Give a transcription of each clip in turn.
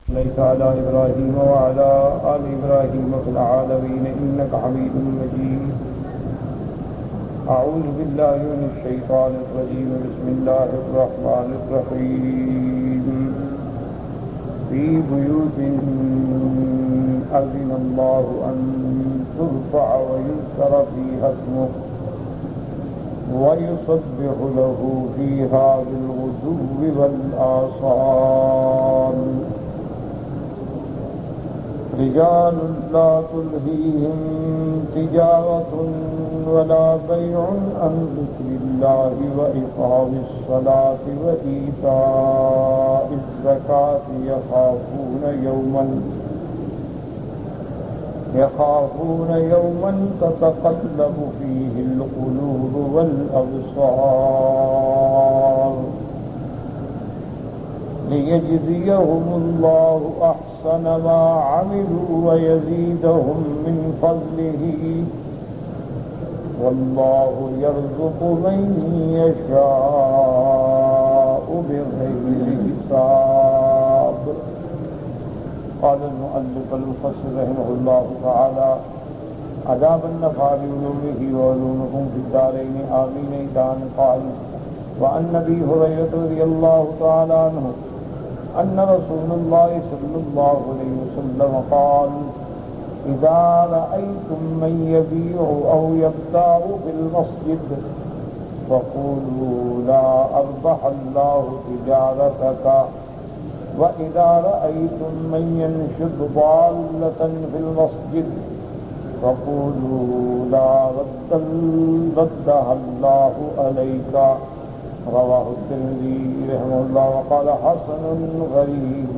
صليت على إبراهيم وعلى آل إبراهيم في العالمين إنك حميد مجيد. أعوذ بالله من الشيطان الرجيم. بسم الله الرحمن الرحيم. في بيوت أذن الله أن ترفع ويذكر فيها اسمه ويسبح له فيها بالغدو والآصال. رجال لا تلهيهم تجارة ولا بيع عن ذكر الله وإقام الصلاة وإيتاء الزكاة يخافون يوما تتقلب فيه القلوب والأبصار. ليجزيهم الله أحسن ما عملوا ويزيدهم من فضله والله يرزق من يشاء بغير حساب. قال المؤلف المفسر رحمه الله تعالى: عذاب النفع بعلومه وعلومكم في الدارين آمين. إذن قال: وعن أبي هريرة رضي الله تعالى عنه أن رسول الله صلى الله عليه وسلم قال: إذا رأيتم من يبيع أو يبتاع في المسجد فقولوا لا أربح الله تجارتك، وإذا رأيتم من ينشد ضالة في المسجد فقولوا لا ردها الله عليك. رواه الترمذي رحمه الله وقال حسن غریب.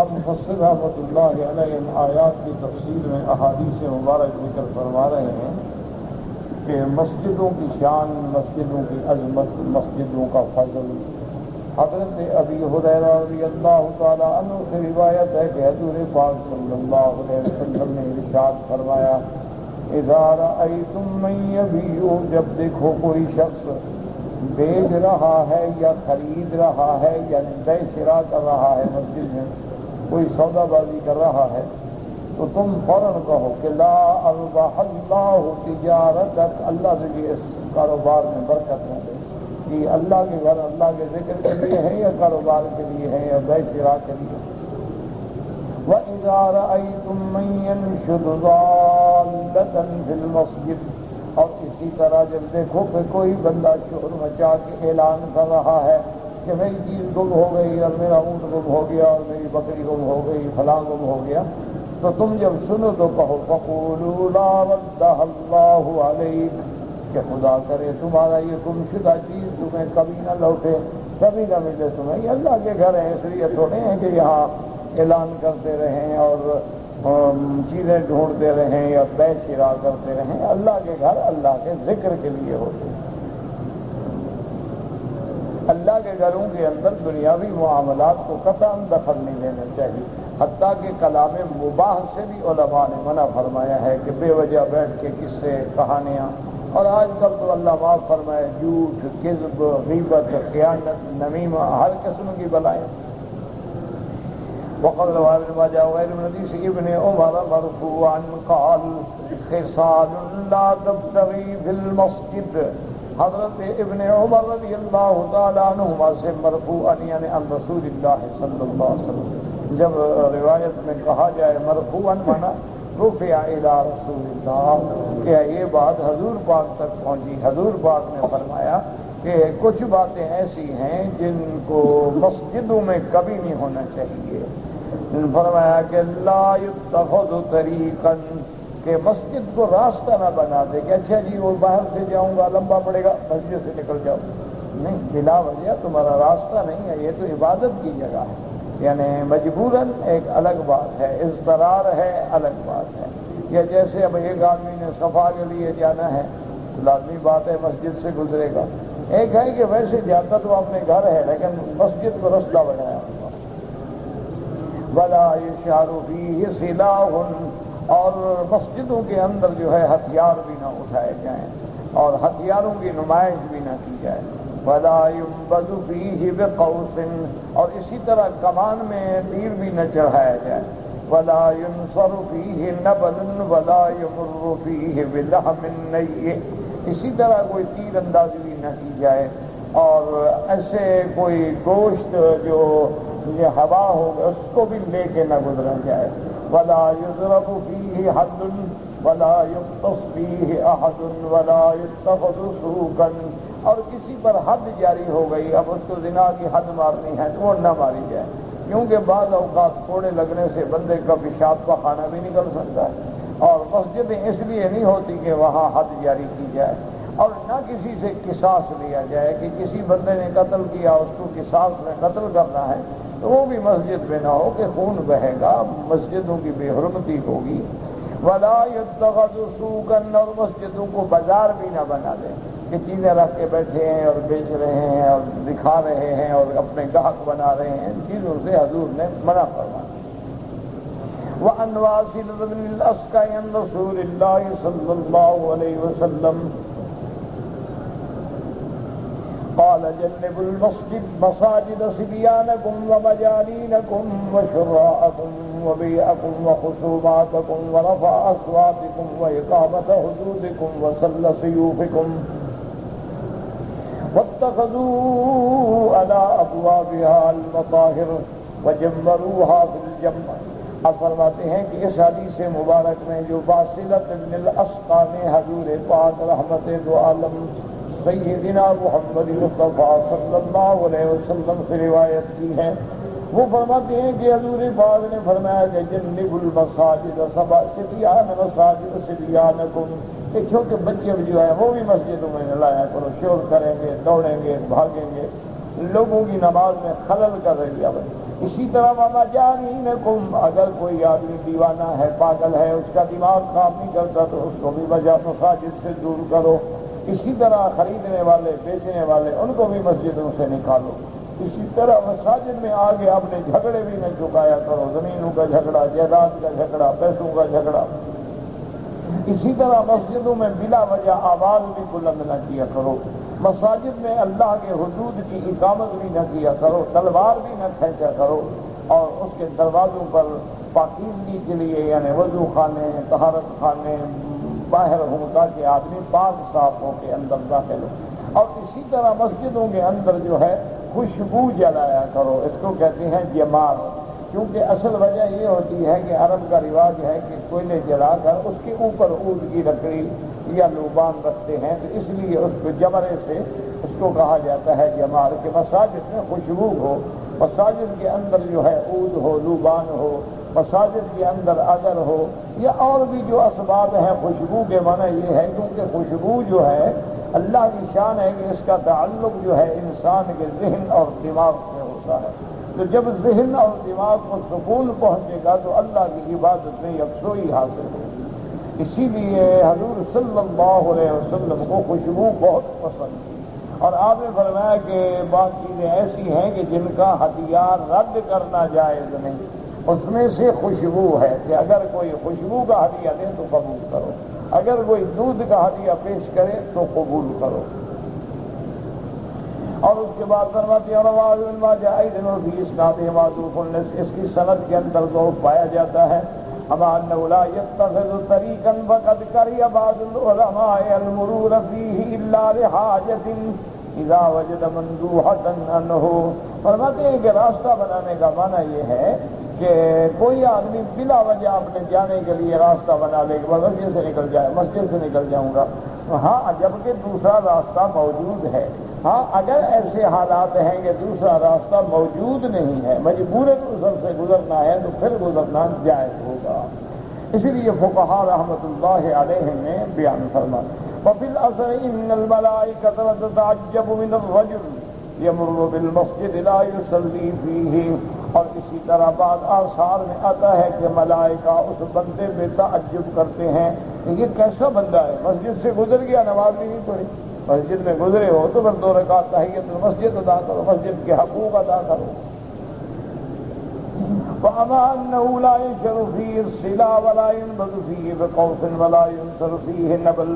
اب مفسر رحمۃ اللہ علیہ آیات کی تفسیر میں احادیث مبارک ذکر فرما رہے ہیں کہ مسجدوں کی شان، مسجدوں کی عظمت، مسجدوں کا فضل. حضرت ابی ہریرہ رضی اللہ تعالی عنہ سے روایت ہے کہ حضور پاک صلی اللہ علیہ وسلم نے ارشاد فرمایا: اذا رأیتم من یبیع، جب دیکھو کوئی شخص بیچ رہا ہے یا خرید رہا ہے یا بے شرا کر رہا ہے، مسجد میں کوئی سودا بازی کر رہا ہے، تو تم فوراً کہو کہ لا اربح اللہ تجارتک، اللہ تجھے اس کاروبار میں برکت نہ دے. کہ اللہ کے گھر اللہ کے ذکر کے لیے ہے یا کاروبار کے لیے ہے یا بے شرا کے لیے. وَإِذَا رَأَيْتُم مَّن يَنشُدُ ضَالَّةً فِي الْمَسْجِدِ، اور اسی طرح جب دیکھو کہ کوئی بندہ شور مچا کے اعلان کر رہا ہے کہ میری چیز گم ہو گئی اور میرا اونٹ گم ہو گیا اور میری بکری گم ہو گئی، فلاں گم ہو گیا، تو تم جب سنو تو کہو فقولوا لا ردها اللہ علیک، کہ خدا کرے تمہارا یہ گم شدہ چیز تمہیں کبھی نہ لوٹے، کبھی نہ ملے تمہیں. یہ اللہ کے گھر ہیں، اس لیے تھوڑے ہیں کہ یہاں اعلان کرتے رہیں اور چیزیں ڈھونڈتے رہیں یا بے شرا کرتے رہیں. اللہ کے گھر اللہ کے ذکر کے لیے ہوتے ہیں. اللہ کے گھروں کے اندر دنیاوی معاملات کو قطعاً دخل نہیں دینا چاہیے. حتیٰ کہ کلام مباح سے بھی علماء نے منع فرمایا ہے کہ بے وجہ بیٹھ کے قصے کہانیاں، اور آج کل تو اللہ معاف فرمائے جھوٹ، کذب، غیبت، خیانت، نمیمہ، ہر قسم کی بلائیں. وقال رواه ابن ماجه وغيره من حديث ابن عمر مرفوعا قال: خصال لا تبتغي في المسجد. حضرت ابن عمر رضی اللہ تعالی عنہما سے مرفوعا یعنی عن رسول اللہ صلی اللہ علیہ وسلم. جب روایت میں کہا جائے مرفوعا مانا رفع الى رسول اللہ، کہ یہ بات حضور پاک تک پہنچی. حضور پاک نے فرمایا کہ کچھ باتیں ایسی ہیں جن کو مسجدوں میں کبھی نہیں ہونا چاہیے. فرمایا کہ لا یتخذ طریقا، کہ مسجد کو راستہ نہ بنا دے کہ اچھا جی وہ باہر سے جاؤں گا لمبا پڑے گا مسجد سے نکل جاؤ. نہیں، بلا وجہ تمہارا راستہ نہیں ہے، یہ تو عبادت کی جگہ ہے. یعنی مجبوراً ایک الگ بات ہے، اضطرار ہے الگ بات ہے. یا جیسے اب ایک آدمی نے صفا کے لیے جانا ہے، لازمی بات ہے مسجد سے گزرے گا. ایک ہے کہ ویسے جاتا تو اپنے گھر ہے لیکن مسجد کو رستہ بنایا ہوا. وَلَا يُشْعَرُ فِيهِ سِلَاحٌ، اور مسجدوں کے اندر جو ہے ہتھیار بھی نہ اٹھائے جائیں اور ہتھیاروں کی نمائش بھی نہ کی جائے. ولا ينبذ فيه بقوس، اور اسی طرح کمان میں تیر بھی نہ چڑھایا جائے، ولا ينصر فيه نبل ولا يمر فيه بلحم ني، اسی طرح کوئی تیر اندازی بھی نہ کی جائے، اور ایسے کوئی گوشت جو یہ ہوا ہوگا اس کو بھی لے کے نہ گزرا جائے، ولا يضرب فيه حد ولا يقتص فيه احد ولا يتخذ سوقا، اور کسی پر حد جاری ہو گئی، اب اس کو زنا کی حد مارنی ہے تو وہ نہ ماری جائے، کیونکہ بعض اوقات کوڑے لگنے سے بندے کا پیشاب کا خانہ بھی نکل سکتا ہے، اور مسجدیں اس لیے نہیں ہوتی کہ وہاں حد جاری کی جائے، اور نہ کسی سے قصاص لیا جائے کہ کسی بندے نے قتل کیا اس کو قصاص میں قتل کرنا ہے تو وہ بھی مسجد میں نہ ہو کہ خون بہے گا، مسجدوں کی بے حرمتی ہوگی۔ ولا يتخذ سوقا، اور مسجدوں کو بازار بھی نہ بنا دیں کہ چیزیں رکھ کے بیٹھے ہیں اور بیچ رہے ہیں اور دکھا رہے ہیں اور اپنے گاہک بنا رہے ہیں، ان چیزوں سے حضور نے منع فرمایا۔ وعن واصل بن الأسقع عن رسول الله صلى الله عليه وسلم قال جنبوا المساجد صبيانكم ومجانينكم وشراءكم وبيعكم وخصوماتكم ورفع أصواتكم وإقامة حدودكم وسل سيوفكم واتخذوا على أبوابها المطاهر وجمروها في الجمع۔ آپ فرماتے ہیں کہ اس حدیث مبارک میں جو واصلۃ بن الاسقع نے حضور پاک رحمت دو عالم سیدنا محمد مصطفیٰ صلی اللہ علیہ وسلم سے روایت کی ہے، وہ فرماتے ہیں کہ حضور پاک نے فرمایا کہ جنبوا المساجد صبیان مساجد صبیانکم، کہ چھوٹے بچے جو ہیں وہ بھی مسجدوں میں نہ لایا کرو، شور کریں گے، دوڑیں گے، بھاگیں گے، لوگوں کی نماز میں خلل کر رہی ہے۔ اسی طرح ومجانینکم، اگر کوئی آدمی دیوانہ ہے، پاگل ہے، اس کا دماغ کام نہیں کرتا تو اس کو بھی مساجد سے دور کرو۔ اسی طرح خریدنے والے بیچنے والے ان کو بھی مسجدوں سے نکالو۔ اسی طرح مساجد میں آگے اپنے جھگڑے بھی نہ چکایا کرو، زمینوں کا جھگڑا، جائیداد کا جھگڑا، پیسوں کا جھگڑا۔ اسی طرح مسجدوں میں بلا وجہ آواز بھی بلند نہ کیا کرو، مساجد میں اللہ کے حدود کی اقامت بھی نہ کیا کرو، تلوار بھی نہ کھینچا کرو، اور اس کے دروازوں پر پاکیزگی کے لیے یعنی وضو خانے، طہارت خانے باہر ہوں تاکہ آدمی پاک صاف ہو کے اندر داخل ہو۔ اور اسی طرح مسجدوں کے اندر جو ہے خوشبو جلایا کرو، اس کو کہتے ہیں جمار، کیونکہ اصل وجہ یہ ہوتی ہے کہ عرب کا رواج ہے کہ کوئلے جلا کر اس کے اوپر عود کی لکڑی یا لوبان رکھتے ہیں، تو اس لیے اس کو جمرے سے اس کو کہا جاتا ہے جمار، کہ مساجد میں خوشبو ہو، مساجد کے اندر جو ہے عود ہو، لوبان ہو، مساجد کے اندر اگر ہو، یا اور بھی جو اسباب ہیں خوشبو کے معنی یہ ہے، کیونکہ خوشبو جو ہے اللہ کی شان ہے کہ اس کا تعلق جو ہے انسان کے ذہن اور دماغ سے ہوتا ہے، تو جب ذہن اور دماغ کو سکون پہنچے گا تو اللہ کی عبادت میں یکسوئی حاصل ہوگی۔ اسی لیے حضور صلی اللہ علیہ وسلم کو خوشبو بہت پسند تھی، اور آپ نے فرمایا کہ بعض چیزیں ایسی ہیں کہ جن کا ہدیہ رد کرنا جائز نہیں، اس میں سے خوشبو ہے کہ اگر کوئی خوشبو کا ہدیہ دے تو قبول کرو، اگر کوئی دودھ کا ہدیہ پیش کرے تو قبول کرو۔ اور اس کے بعد فرماتے ہیں رواه ابن ماجہ ایضا فی اسناد معذوف، اس کی سند کے اندر ضعف پایا جاتا ہے، اما انه لا يتخذ طريقا فقد كره بعض العلماء المرور فيه الا لحاجة اذا وجد مندوحة عنه۔ فرماتے ہیں کہ راستہ بنانے کا معنی یہ ہے کہ کوئی آدمی بلا وجہ اپنے جانے کے لیے راستہ بنا لے کہ مسجد سے نکل جائے، مسجد سے نکل جاؤں گا، ہاں جبکہ دوسرا راستہ موجود ہے، ہاں اگر ایسے حالات ہیں کہ دوسرا راستہ موجود نہیں ہے، مجبور گزر سے گزرنا ہے تو پھر گزرنا جائز ہوگا۔ اسی لیے فقہاء رحمۃ اللہ علیہ نے بیان فرمایا وفی الاثر ان الملائکۃ تتعجب من الرجل یمر بالمسجد لا یصلی فیہ، اور اسی طرح بعض آثار میں آتا ہے کہ ملائکہ اس بندے پہ تعجب کرتے ہیں کہ یہ کیسا بندہ ہے، مسجد سے گزر گیا نماز بھی نہیں پڑھی، مسجد میں گزرے ہو تو پھر 2 رکعت تحیۃ المسجد ادا کرو، مسجد کے حقوق ادا کرو۔ وَأَمَا أَنَّهُ لَا يُنشَرُ فِيهِ الصِّلَا وَلَا يُنبَذُ فِيهِ بِقَوْسٍ وَلَا يُنصَرُ فِيهِ النَّبْلُ،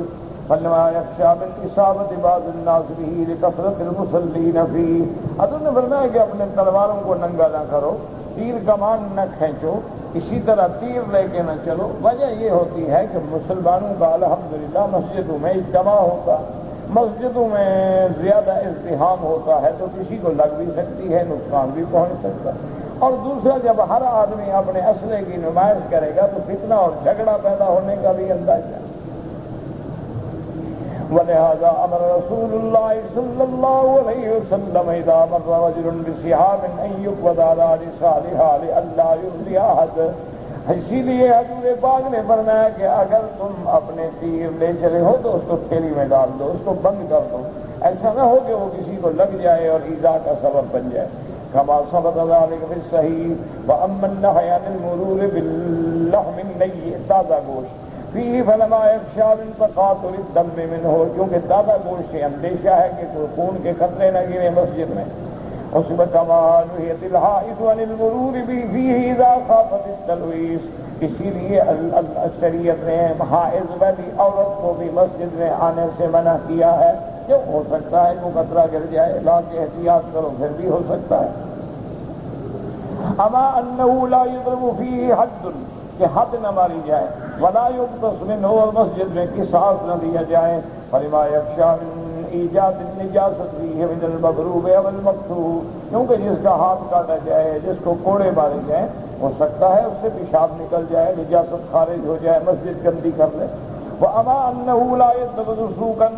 فلما يخشى من اصابت بعض الناس به لكثرة المصلين فيه. حضرت نے فرمایا کہ اپنے تلواروں کو ننگا نہ کرو، تیر کمان نہ کھینچو، اسی طرح تیر لے کے نہ چلو. وجہ یہ ہوتی ہے کہ مسلمانوں کا الحمدللہ مسجدوں میں اجتماع ہوتا، مسجدوں میں زیادہ ازدحام ہوتا ہے تو کسی کو لگ بھی سکتی ہے، نقصان بھی پہنچ سکتا ہے. اور دوسرا جب ہر آدمی اپنے اسلحے کی نمائش کرے گا تو فتنہ اور جھگڑا پیدا ہونے کا بھی اندازہ. ولہذا امر رسول اللہ صلی اللہ علیہ وسلم اذا مر رجل بسحاب ان يقبض على رسالها لئلا يؤذي احد. اسی لیے حضور پاک نے فرمایا کہ اگر تم اپنے تیر لے چلے ہو تو اس کو تھیلی میں ڈال دو، اس کو بند کر دو، ایسا نہ ہو کہ وہ کسی کو لگ جائے اور ایذا کا سبب بن جائے. كما ثبت ذلك في الصحيح. واما النهي عن المرور باللحم النيء، تازہ گوشت، فيه فلما يخشى من تقاطر الدم منه، کیونکہ تازہ گوشت سے اندیشہ ہے کہ کوئی خون کے قطرے نہ گرے مسجد میں. وصبح كما نهيت الحائض عن المرور به فيه اذا خافت التلويث. اسی لیے شریعت نے حائض والی عورت کو بھی مسجد میں آنے سے منع کیا ہے. کیوں؟ ہو سکتا ہے وہ قطرہ گر جائے، لا کے احتیاط کرو، پھر بھی ہو سکتا ہے. اما انه لا يضرب فيه حد، کہ حد نہ ماری جائے، ولا يقتص منه، اور مسجد میں قصاص نہ دیا جائے. فلما يخشى من ایجاد النجاست فيه من المضروب او المقتول، کیونکہ جس کا ہاتھ کاٹا جائے، جس کو کوڑے مارے جائیں، ہو سکتا ہے اس سے پیشاب نکل جائے، نجاست خارج ہو جائے، مسجد گندی کر لے. واما انه لا يتخذ سوقا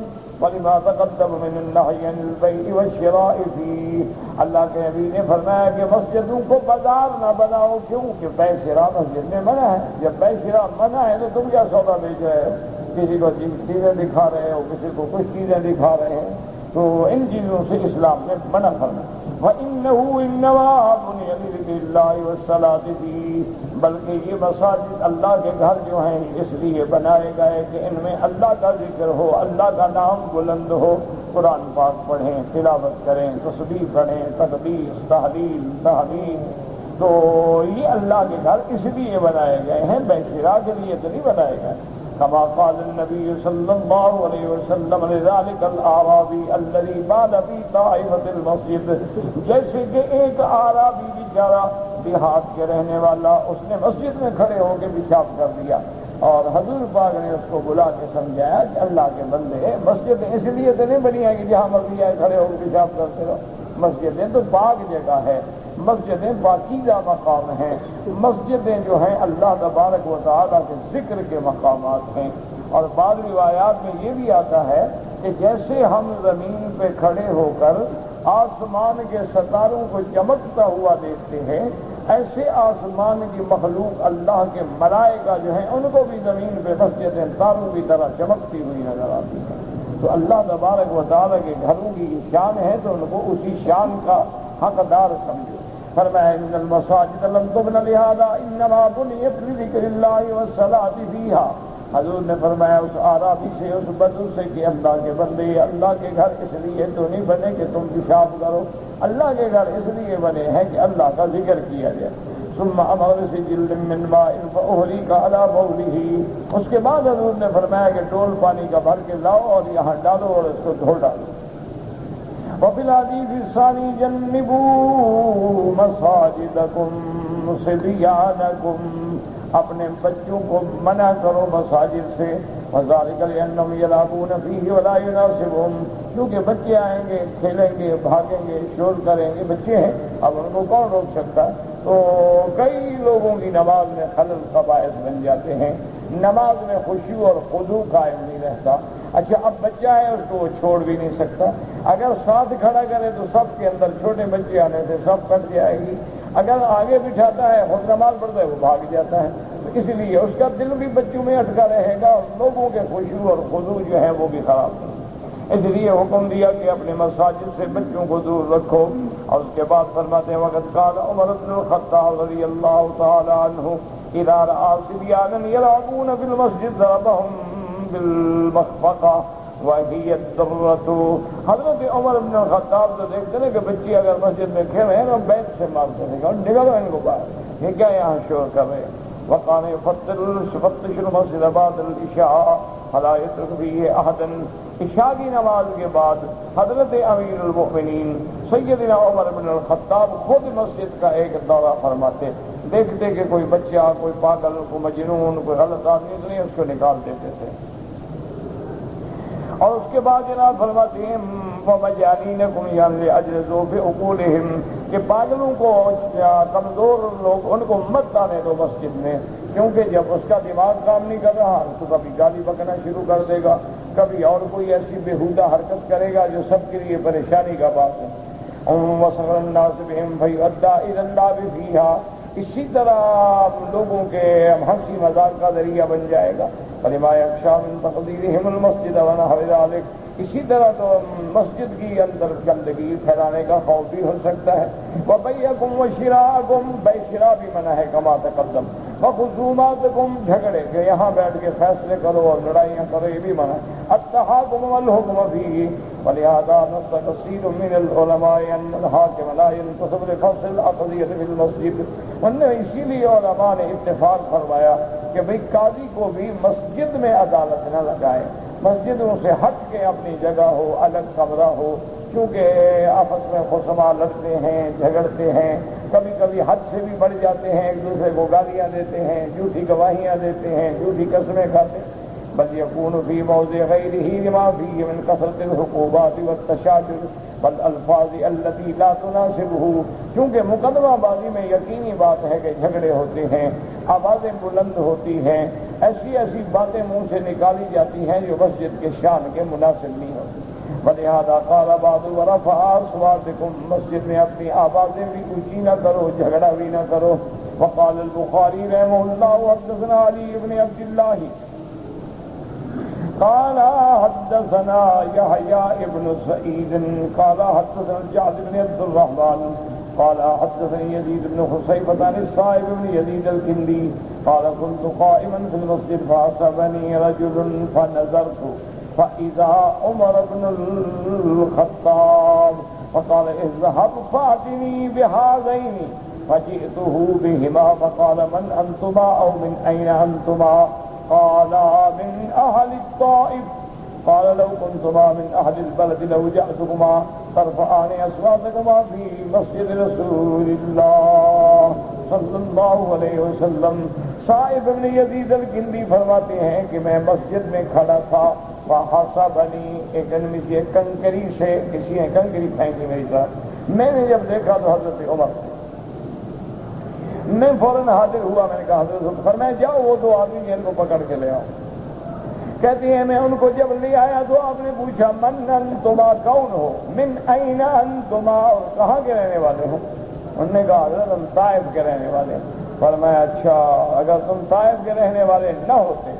ولما تقدم من النهي عن البيع والشراء فيه. اللہ کے نبی نے فرمایا کہ مسجدوں کو بازار نہ بناؤ. کیوں؟ کہ بیع شراء مسجد میں منع ہے. جب بیع شراء منع ہے تو تم کیا سودا بیچ رہے ہو؟ کسی کو چیزیں دکھا رہے ہو، کسی کو کچھ چیزیں دکھا رہے ہیں، تو ان چیزوں سے اسلام نے منع فرمایا. وَإِنَّهُ إِنَّمَا بُنِيَ لِذِكْرِ اللَّهِ وَالصَّلَاةِ فِيهِ، بلکہ یہ مساجد اللہ کے گھر جو ہیں اس لیے بنائے گئے کہ ان میں اللہ کا ذکر ہو، اللہ کا نام بلند ہو، قرآن پاک پڑھیں، تلاوت کریں، تسبیح پڑھیں، تقدیس، تحلیل، تحمید. تو یہ اللہ کے گھر اس لیے بنائے گئے ہیں، بیع شراء کے لیے تو نہیں بنائے گئے. كما قال النبي صلى الله عليه وسلم لذلك الأعرابي الذي بال في طائفة المسجد، جیسے کہ ایک اعرابی بیچارہ دیہات کے رہنے والا، اس نے مسجد میں کھڑے ہو کے پیشاب کر دیا، اور حضور پاک نے اس کو بلا کے سمجھایا کہ اللہ کے بندے، مسجد اس لیے تو نہیں بنی ہے کہ جہاں مرضی آئے کھڑے ہو کے پیشاب کرتے رہو. مسجدیں تو پاک جگہ ہے، مسجدیں پاکیزہ مقام ہیں، مسجدیں جو ہیں اللہ تبارک و تعالیٰ کے ذکر کے مقامات ہیں. اور بعض روایات میں یہ بھی آتا ہے کہ جیسے ہم زمین پہ کھڑے ہو کر آسمان کے ستاروں کو چمکتا ہوا دیکھتے ہیں، ایسے آسمان کی مخلوق اللہ کے ملائکہ جو ہیں ان کو بھی زمین پہ مسجدیں تاروں کی طرح چمکتی ہوئی نظر آتی ہیں. تو اللہ تبارک و تعالیٰ کے گھروں کی شان ہے تو ان کو اسی شان کا حقدار سمجھو. فرمایا ان المساجد لم تبن لهذا انما بنيت لذكر الله والصلاة فيها. حضور نے فرمایا اس اعرابی سے، اس بدو سے کہ اللہ کے بندے، اللہ کے گھر اس لیے تو نہیں بنے کہ تم پیشاب کرو، اللہ کے گھر اس لیے بنے ہیں کہ اللہ کا ذکر کیا جائے. ثم امر بسجل من ماء فاهلك على بوله، اس کے بعد حضور نے فرمایا کہ ڈول پانی کا بھر کے لاؤ اور یہاں ڈالو اور اس کو دھو ڈالو. وفي الحديث الثاني جنبوا مساجدكم صبيانكم، اپنے بچوں کو منع کرو مساجد سے. وذلك لأنهم يلعبون فيه ولا يناسبهم، کیونکہ بچے آئیں گے، کھیلیں گے، بھاگیں گے، شور کریں گے، بچے ہیں، اب ان کو کون روک سکتا ہے. تو کئی لوگوں کی نماز میں خلل کا باعث بن جاتے ہیں، نماز میں خشوع اور خضوع قائم نہیں رہتا. اچھا اب بچہ ہے اس کو وہ چھوڑ بھی نہیں سکتا، اگر ساتھ کھڑا کرے تو سب کے اندر چھوٹے بچے آنے سے سب کٹ جائے گی. اگر آگے بٹھاتا ہے خود نماز پڑھتا ہے وہ بھاگ جاتا ہے، تو اس لیے اس کا دل بھی بچوں میں اٹکا رہے گا اور لوگوں کے خشوع اور خضوع جو ہے وہ بھی خراب ہو. اس لیے حکم دیا کہ اپنے مساجد سے بچوں کو دور رکھو. اور اس کے بعد فرماتے ہیں وقت قال عمر بن الخطاب رضی اللہ تعالی عنہ اذا رأى صبيانا يلعبون في المسجد ضربهم بالمخفقة وهي الدرة. حضرت عمر بن الخطاب تو دیکھتے ہیں کہ بچے اگر مسجد میں کھیل رہے ہیں تو بیت سے مارتے ہیں اور نکلو ان کو باہر، یہ کیا یہاں شور کر رہے ہیں. وقال يفتش المسجد بعد العشاء، فلا يترك فيه احدا۔ عشاء کی نماز کے بعد حضرت امیر المؤمنین سیدنا عمر بن الخطاب خود مسجد کا ایک دورہ فرماتے، دیکھتے کہ کوئی بچہ، کوئی پاگل، کوئی مجنون، کوئی غلط آدمی تو نہیں، اس کو نکال دیتے تھے۔ اور اس کے بعد جناب فرماتے ہیں وَمَجَانِينَكُمْ يَعْجِزُوا بِعُقُولِهِمْ، کہ پاگلوں کو، کمزور لوگ، ان کو مت آنے دو مسجد میں، کیونکہ جب اس کا دماغ کام نہیں کر رہا تو کبھی گالی بکنا شروع کر دے گا، کبھی اور کوئی ایسی بےہودہ حرکت کرے گا جو سب کے لیے پریشانی کا بات ہے۔ وَصَغَرَ النَّاسِ بِهِمْ فَيُؤَدَّىٰ إِلَى اللَّعْبِ فِيهَا، اسی طرح لوگوں کے ہنسی مذاق کا ذریعہ بن جائے گا۔ فَلِمَا يَخْشَىٰ مِن تَقْدِيرِهِمُ الْمَسْجِدَ وَنَحْوِ ذَٰلِكَ، اسی طرح تو مسجد کی اندر گندگی پھیلانے کا خوف بھی ہو سکتا ہے۔ وَبَيْعَكُمْ وَشِرَاءَكُمْ، بے شرا بھی منع ہے کما تقدم۔ وَخُصُومَاتُكُمْ، جھگڑے کہ یہاں بیٹھ کے فیصلے کرو اور لڑائیاں کرو، یہ بھی منع ہے۔ التَّحَاكُمُ وَالْحُكْمُ فِيهِ، وَلِهَٰذَا نَصَّ كَثِيرٌ مِّنَ الْعُلَمَاءِ أَنَّ الْحَاكِمَ لَا يَنتَسِبُ لِفَصْلِ الْأَقْضِيَّةِ فِي الْمَسْجِدِ، انہیں اسی لیے علماء نے اتفاق فرمایا کہ بھئی قاضی کو بھی مسجد میں عدالت نہ لگائے، مسجدوں سے ہٹ کے اپنی جگہ ہو، الگ کمرہ ہو، کیونکہ آپس میں خصما لڑتے ہیں، جھگڑتے ہیں، کبھی کبھی حد سے بھی بڑھ جاتے ہیں، ایک دوسرے کو گالیاں دیتے ہیں، جھوٹی گواہیاں دیتے ہیں، جھوٹی قسمیں کھاتے ہیں۔ بل يكون في موضع غيره لما فيه من كثرة العقوبات والتشادد والألفاظ التي لا تناسبه، کیونکہ مقدمہ بازی میں یقینی بات ہے کہ جھگڑے ہوتے ہیں، آوازیں بلند ہوتی ہیں، ایسی ایسی باتیں منہ سے نکالی جاتی ہیں جو مسجد کے شان کے مناسب نہیں ہوتی۔ وَلِهَٰذَا قَالَ بَعْضُ وَرَفَعَ أَصْوَاتَكُمْ، مسجد میں اپنی آوازیں بھی اونچی نہ کرو، جھگڑا بھی نہ کرو۔ وقال البخاری رحمہ اللہ حدثنا علی بن عبد اللہ قال حدثنا يحيى بن سعيد قال حدثنا الجعد بن عبد الرحمن قال حدثني يزيد بن خصيفة عن الصائب بن يزيد الكندي قال كنت قائما في المسجد فعصبني رجل فنظرت فإذا عمر بن الخطاب فقال اذهب فأتني بهذين، فجئته بهما فقال من أنتما أو من أين أنتما؟ قالا من أهل الطائف۔ قال لو كنتما من أهل البلد لوجأتكما ترفعان أصواتكما في مسجد رسول الله صلی اللہ علیہ وسلم۔ صائب بن یزید الکندی فرماتے ہیں کہ میں مسجد میں کھڑا تھا، فحسبنی، ایک انمی سے کنکری سے کسی نے کنکری پھینکی میری طرف، میں نے جب دیکھا تو حضرت عمر، میں فوراً حاضر ہوا، میں نے کہا حضرت، فرمایا جاؤ وہ دو آدمی جن کو پکڑ کے لے آؤ۔ کہتی ہیں میں ان کو جب لے آیا تو آپ نے پوچھا من انتما، کون ہو؟ من این انتما، اور کہاں کے رہنے والے ہو؟ انہوں نے کہا حضرت ہم طائف کے رہنے والے ہیں۔ فرمایا اچھا، اگر تم طائف کے رہنے والے نہ ہوتے،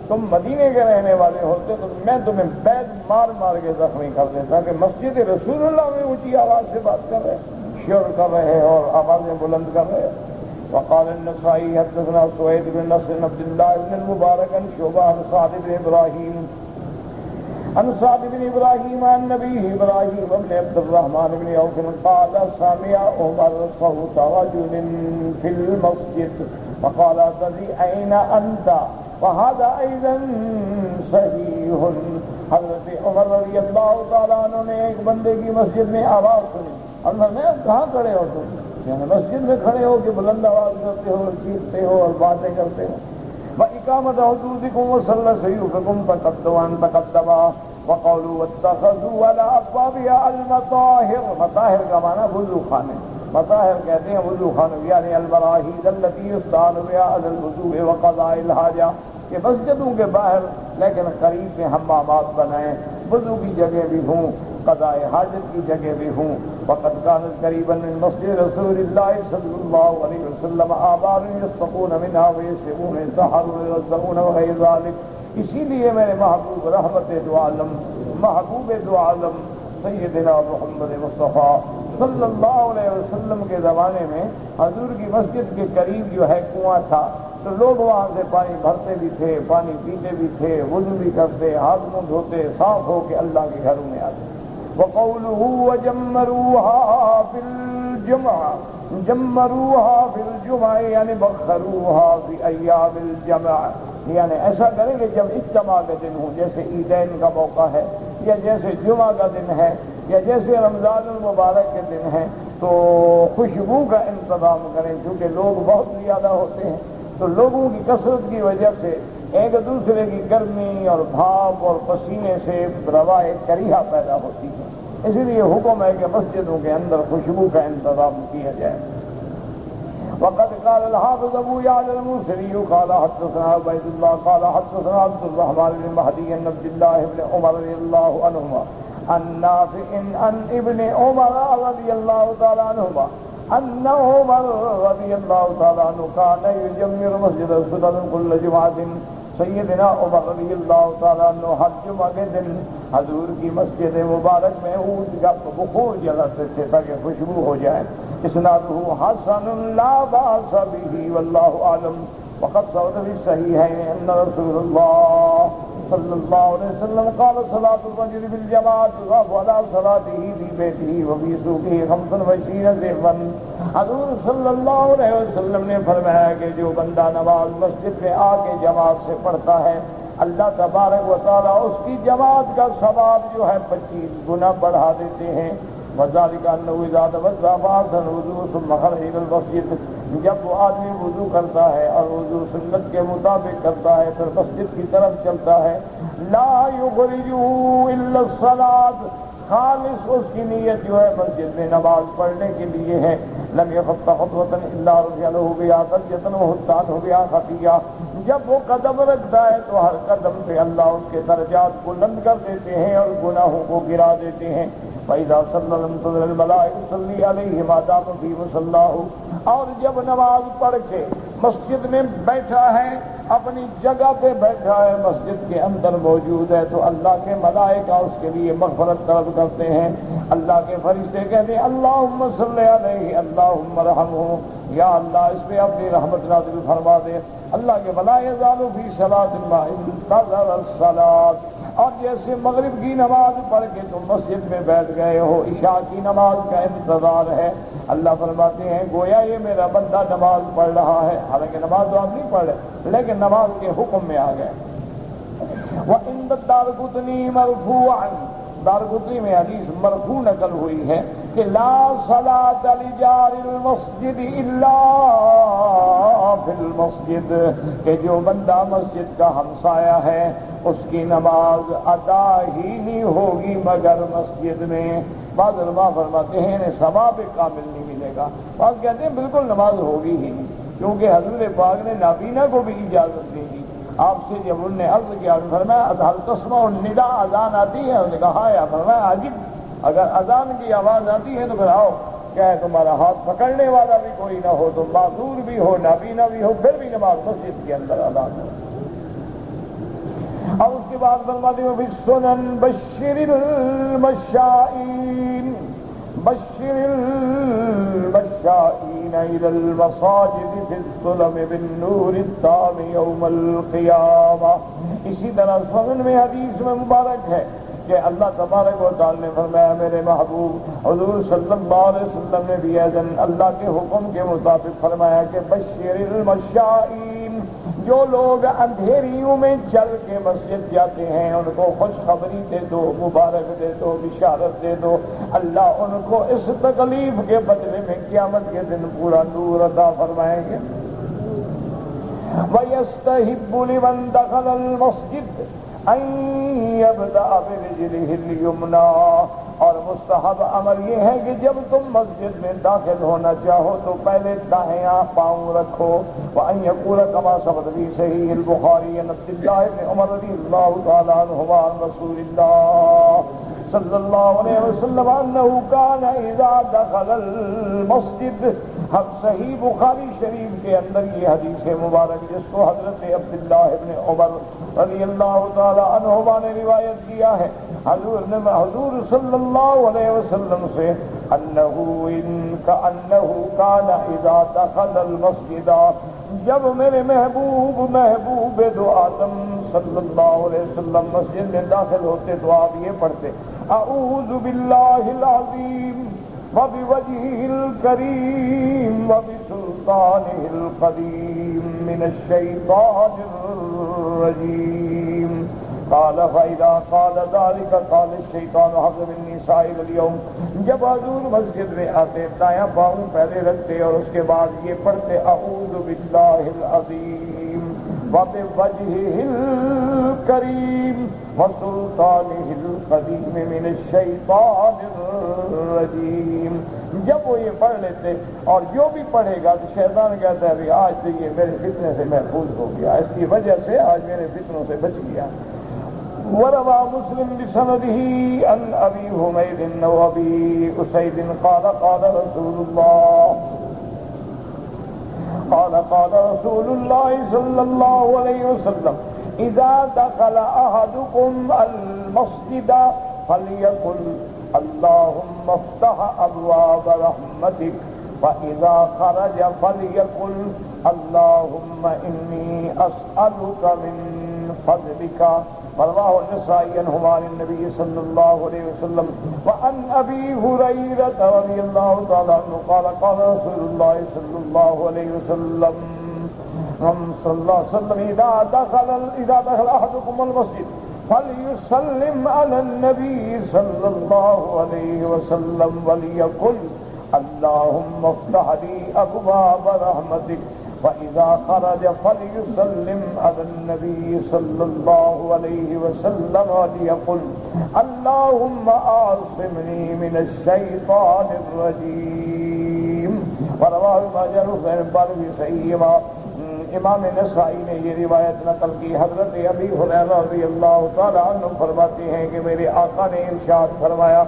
تم مدینے کے رہنے والے ہوتے تو میں تمہیں بیت مار مار کے زخمی کر دیتا کہ مسجد رسول اللہ میں اونچی آواز سے بات کر رہے، شور کر رہے اور آوازیں بلند کر رہے۔ وقال النسائی حدثنا سوید بن نصر عبد اللہ بن المبارک عن شعبہ عن سعد بن ابراہیم عن سعد بن ابراہیم عن نبی ابراہیم بن عبد الرحمن بن عوف قال سمع عمر صوت رجل في المسجد فقال الذي أين أنت؟ وهذا أيضا صحیح۔ حضرت عمر رضی اللہ تعالیٰ عنہ نے ایک بندے کی مسجد میں آواز سنی، انہوں نے کہاں کھڑے ہو تم؟ یعنی مسجد میں کھڑے ہو کہ بلند آواز کرتے ہو، چیختے ہو اور باتیں کرتے ہو۔ وَإِقَامَةَ حُدُودِكُمْ وَصَلَّ سَيُّفِكُمْ تَقَدَّمَا وَقَوْلُوا وَاتَّخَذُوا عَلَىٰ أَبْوَابِهَا الْمَطَاهِرَ، مطاہر کا معنی وضو خانے، مطاہر کہتے ہیں وضو خانے، یعنی المراحیض التي يستعان بها على الوضوء وقضاء الحاجة، کہ مسجدوں کے باہر لیکن قریب میں حمامات بنائیں، وضو کی جگہ بھی ہوں، قضاء حاجت کی جگہ بھی ہوں۔ وقد كانت قريبا من مسجد رسول الله صلی اللہ علیہ وسلم آبار يستقون منها ويسعون يسحرون ويرزقون وغير ذلك، اسی لیے میرے محبوب رحمت دو عالم، محبوب دو عالم سیدنا محمد مصطفیٰ صلی اللہ علیہ وسلم کے زمانے میں حضور کی مسجد کے قریب جو ہے کنواں تھا، تو لوگ وہاں سے پانی بھرتے بھی تھے، پانی پیتے بھی تھے، وضو بھی کرتے، ہاتھ منہ دھوتے، صاف ہو کے اللہ کے گھروں میں آتے۔ وقوله وجمروها في الجمعة، جمروها في الجمعة یعنی بخروها في ایام الجمع، یعنی ایسا کریں کہ جب اجتماع کے دن ہوں، جیسے عیدین کا موقع ہے یا جیسے جمعہ کا دن ہے یا جیسے رمضان المبارک کے دن ہے، تو خوشبو کا انتظام کریں، کیونکہ لوگ بہت زیادہ ہوتے ہیں تو لوگوں کی کثرت کی وجہ سے ایک دوسرے کی گرمی اور بھاپ اور پسینے سے روائے کریہا پیدا ہوتی ہے، اسی لیے حکم ہے کہ مسجدوں کے اندر خوشبو کا انتظام کیا جائے۔ وقد قال الحافظ ابو يعلى الموسري قال حدثنا عبيد الله قال حدثنا عبد الرحمن بن مهدي بن عبد الله بن عمر رضي الله عنهما عن نافع عن ابن عمر رضي الله تعالى عنهما أن عمر رضي الله تعالى عنه كان يجمر مسجد السنن كل جمعة۔ سیدنا عمر رضی اللہ تعالیٰ عنہ ہر جمعہ کے دن حضور کی مسجد مبارک میں اونٹ کا بخور جلاتے تھے تاکہ خوشبو ہو جائے۔ اسنادہ حسن لا باس بہ واللہ اعلم۔ وقد ثبت فی الصحیحین ان رسول اللہ صلی اللہ علیہ وسلم قال صلاة الرجل بالجماعة تضاف على صلاته في بيته وفي سوقه 25 ضعفا۔ حضور صلی اللہ علیہ وسلم نے فرمایا کہ جو بندہ نماز مسجد میں آ کے جماعت سے پڑھتا ہے، اللہ تبارک و تعالیٰ اس کی جماعت کا ثواب جو ہے 25 گنا بڑھا دیتے ہیں۔ وذلك انه اذا توضا فاحسن الوضوء ثم خرج الى المسجد، جب وہ آدمی وضو کرتا ہے اور وضو سنت کے مطابق کرتا ہے پھر مسجد کی طرف چلتا ہے، لا يخرجه الا الصلاة، خالص اس کی نیت جو ہے مسجد میں نماز پڑھنے کے لیے ہے، لم يخط خطوة الا رفع له بها درجة وحطت بها خطيئة، جب وہ قدم رکھتا ہے تو ہر قدم پہ اللہ اس کے درجات بلند کر دیتے ہیں اور گناہوں کو گرا دیتے ہیں۔ فَإِذَا صَلَّى الْمُنْتَظِرُ الْمَلَائِكَةُ تُصَلِّي عَلَيْهِ مَا دَامَ فِي مُصَلَّاهُ، اور جب نماز پڑھ کے مسجد میں بیٹھا ہے، اپنی جگہ پہ بیٹھا ہے، مسجد کے اندر موجود ہے، تو اللہ کے ملائکہ اس کے لیے مغفرت طلب کرتے ہیں۔ اللہ کے فرشتے کہتے ہیں اللہم صلی علیہ اللہم ارحمہ، یا اللہ اس پہ اپنی رحمت نازل فرما دے۔ اللہ کے لا یزال فی صلاۃ ما انتظر الصلاۃ، اور جیسے مغرب کی نماز پڑھ کے تم مسجد میں بیٹھ گئے ہو، عشاء کی نماز کا انتظار ہے، اللہ فرماتے ہیں گویا یہ میرا بندہ نماز پڑھ رہا ہے، حالانکہ نماز تو آپ نہیں پڑھ رہے لیکن نماز کے حکم میں آ گئے۔ وَعِنْدَ الدَّارِقُطْنِي مَرْفُوعًا، دارقطنی میں حدیث مرفوع نقل ہوئی ہے کہ لا صلاۃ لجار المسجد الا فی المسجد، کہ جو بندہ مسجد کا ہمسایہ ہے اس کی نماز ادا ہی نہیں ہوگی مگر مسجد میں۔ بعض علماء فرماتے ہیں انہیں ثواب کامل نہیں ملے گا، بعض کہتے ہیں بالکل نماز ہوگی ہی نہیں، کیونکہ حضور پاک نے نابینا کو بھی اجازت دے دی۔ آپ سے جب انہوں نے عرض کیا فرمایا هل تسمع النداء، اذان آتی ہے؟ انہوں نے کہا ہاں، یا فرمایا عجیب، اگر اذان کی آواز آتی ہے تو پھر آؤ، کیا ہے تمہارا ہاتھ پکڑنے والا بھی کوئی نہ ہو، تم معذور بھی ہو، نابینا بھی ہو، پھر بھی نماز مسجد کے اندر ادا کرو۔ اور اس کے بعد فرماتے ہیں بالسنن بشر المشائین، بشر المشائین الى المساجد فی الظلم بالنور التام یوم القیامہ۔ اسی طرح سنن میں حدیث میں مبارک ہے کہ اللہ تبارک و تعالی نے فرمایا میرے محبوب حضور صلی اللہ علیہ وسلم نے بھی ایذن اللہ کے حکم کے مطابق فرمایا کہ بشر المشائین، جو لوگ اندھیریوں میں چل کے مسجد جاتے ہیں ان کو خوشخبری دے دو، مبارک دے دو، بشارت دے دو، اللہ ان کو اس تکلیف کے بدلے میں قیامت کے دن پورا نور عطا فرمائیں گے۔ وَيَسْتَحِبُّ لِمَنْ دَخَلَ الْمَسْجِدَ أَنْ يَبْدَأَ بِرِجْلِهِ الْيُمْنَىٰ، اور مستحب امر یہ ہے کہ جب تم مسجد میں داخل ہونا چاہو تو پہلے دائیں پاؤں رکھو۔ وَأَنْ يَقُولَ كَمَا ثَبَتَ فِي صَحِيحِ الْبُخَارِيِّ عَنْ عبد الله بن عمر رضی اللہ تعالیٰ عنہما عن رسول اللہ صلی اللہ علیہ وسلم انه كان اذا دخل المسجد، ہم صحیح بخاری شریف کے اندر یہ حدیث مبارک جس کو حضرت عبداللہ ابن عمر رضی اللہ تعالی عنہما نے روایت کیا ہے، حضور صلی اللہ علیہ وسلم سے انه كان اذا دخل المسجد، جب میرے محبوب دو عالم صلی اللہ علیہ وسلم مسجد میں داخل ہوتے تو آپ یہ پڑھتے اعوذ باللہ العظیم وبوجهه الكريم وبسلطانه القديم من الشيطان الرجيم قال فإذا قال ذلك قال الشيطان حظ مني سائر اليوم. جب حضور مسجد میں آتے دایاں پاؤں پہلے رکھتے اور اس کے بعد یہ پڑھتے اعوذ باللہ العظیم وبوجهه الكريم وسلطانه القديم من الشيطان الرجيم. جب وہ یہ پڑھ لیتے اور جو بھی پڑھے گا تو شیطان کہتا ہے ابھی آج تو یہ میرے فتنے سے محفوظ ہو گیا، اس کی وجہ سے آج میرے فتنوں سے بچ گیا. وروى مسلم بسنده عن ابي حميد وابي اسيد قال قال رسول الله صلى الله عليه وسلم اذا دخل احدكم المسجد فليقل اللهم افتح ابواب رحمتك فاذا خرج فليقل اللهم اني اسالك من فضلك. رواه النسائي عنهما عن النبي صلى الله عليه وسلم. وعن ابي هريره رضي الله تعالى عنه قال قال رسول الله صلى الله عليه وسلم اذا دخل احدكم المسجد فليسلم على النبي صلى الله عليه وسلم وليقل اللهم افتح لي ابواب رحمتك فإذا خرج فليسلم على النبي صلى الله عليه وسلم وليقل اللهم أعصمني من الشيطان الرجيم. ورواه ماجه في صحيح. امام نسائی نے یہ روایت نقل کی. حضرت ابی ہریرہ رضی اللہ تعالی عنہ فرماتے ہیں کہ میرے آقا نے ارشاد فرمایا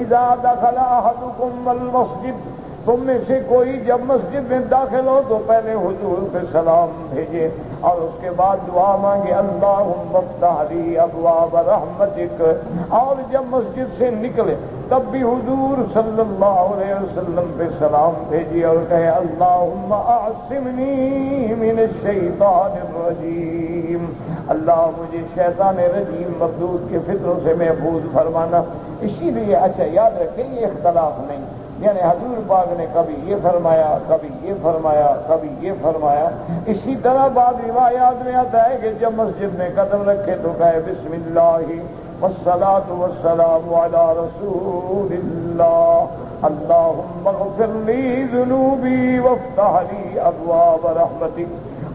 اذا دخل احدكم المسجد، تم میں سے کوئی جب مسجد میں داخل ہو تو پہلے حضور پہ سلام بھیجے اور اس کے بعد دعا مانگے اللہم افتح لی ابواب رحمتک. اور جب مسجد سے نکلے تب بھی حضور صلی اللہ علیہ وسلم پہ سلام بھیجی اور کہے اللہم اعصمنی من الشیطان الرجیم، اللہ مجھے شیطان رجیم مردود کے فتنوں سے محفوظ فرمانا. اسی لیے اچھا یاد رکھیں یہ اختلاف نہیں، یعنی حضور پاک نے کبھی یہ فرمایا کبھی یہ فرمایا کبھی یہ فرمایا. اسی طرح بعض روایات میں آتا ہے کہ جب مسجد میں قدم رکھے تو کہے بسم اللہ والصلاة والسلام علی رسول اللہ اللہم اغفر لی ذنوبی وافتح لی ابواب رحمتک.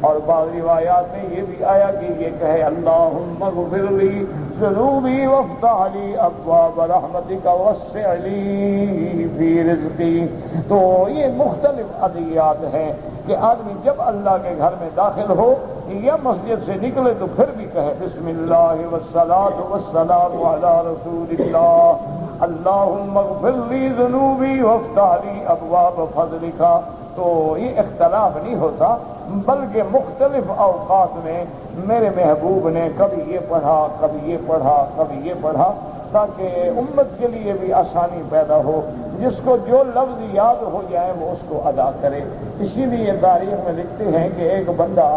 اور بعض روایات میں یہ بھی آیا کہ یہ کہے اللہم اغفر لی ذنوبی وافتح لی ابواب رحمتک ووسع لی فی رزقی. تو یہ مختلف ادعیات ہیں کہ آدمی جب اللہ کے گھر میں داخل ہو یا مسجد سے نکلے تو پھر بھی کہے بسم اللہ والصلاة والسلام علی رسول اللہ اللہم اغفر لی ذنوبی وافتح لی ابواب فضلک. تو یہ اختلاف نہیں ہوتا بلکہ مختلف اوقات میں میرے محبوب نے کبھی یہ پڑھا کبھی یہ پڑھا کبھی یہ پڑھا تاکہ امت کے لیے بھی آسانی پیدا ہو، جس کو جو لفظ یاد ہو جائے وہ اس کو ادا کرے. اسی لیے تاریخ میں لکھتے ہیں کہ ایک بندہ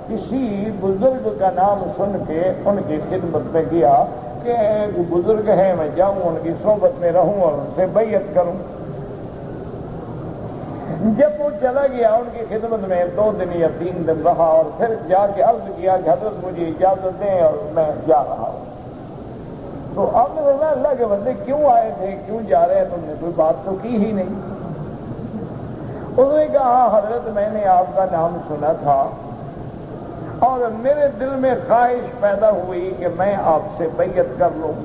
کسی بزرگ کا نام سن کے ان کی خدمت میں گیا کہ ایک بزرگ ہے میں جاؤں ان کی صحبت میں رہوں اور ان سے بیعت کروں. جب وہ چلا گیا ان کی خدمت میں 2 دن یا 3 دن رہا اور پھر جا کے عرض کیا کہ حضرت مجھے اجازت دیں اور میں جا رہا ہوں. تو آپ نے بولا اللہ کے بندے کیوں آئے تھے کیوں جا رہے ہیں، تم نے کوئی بات تو کی ہی نہیں. انہوں نے کہا حضرت میں نے آپ کا نام سنا تھا اور میرے دل میں خواہش پیدا ہوئی کہ میں آپ سے بیعت کر لوں.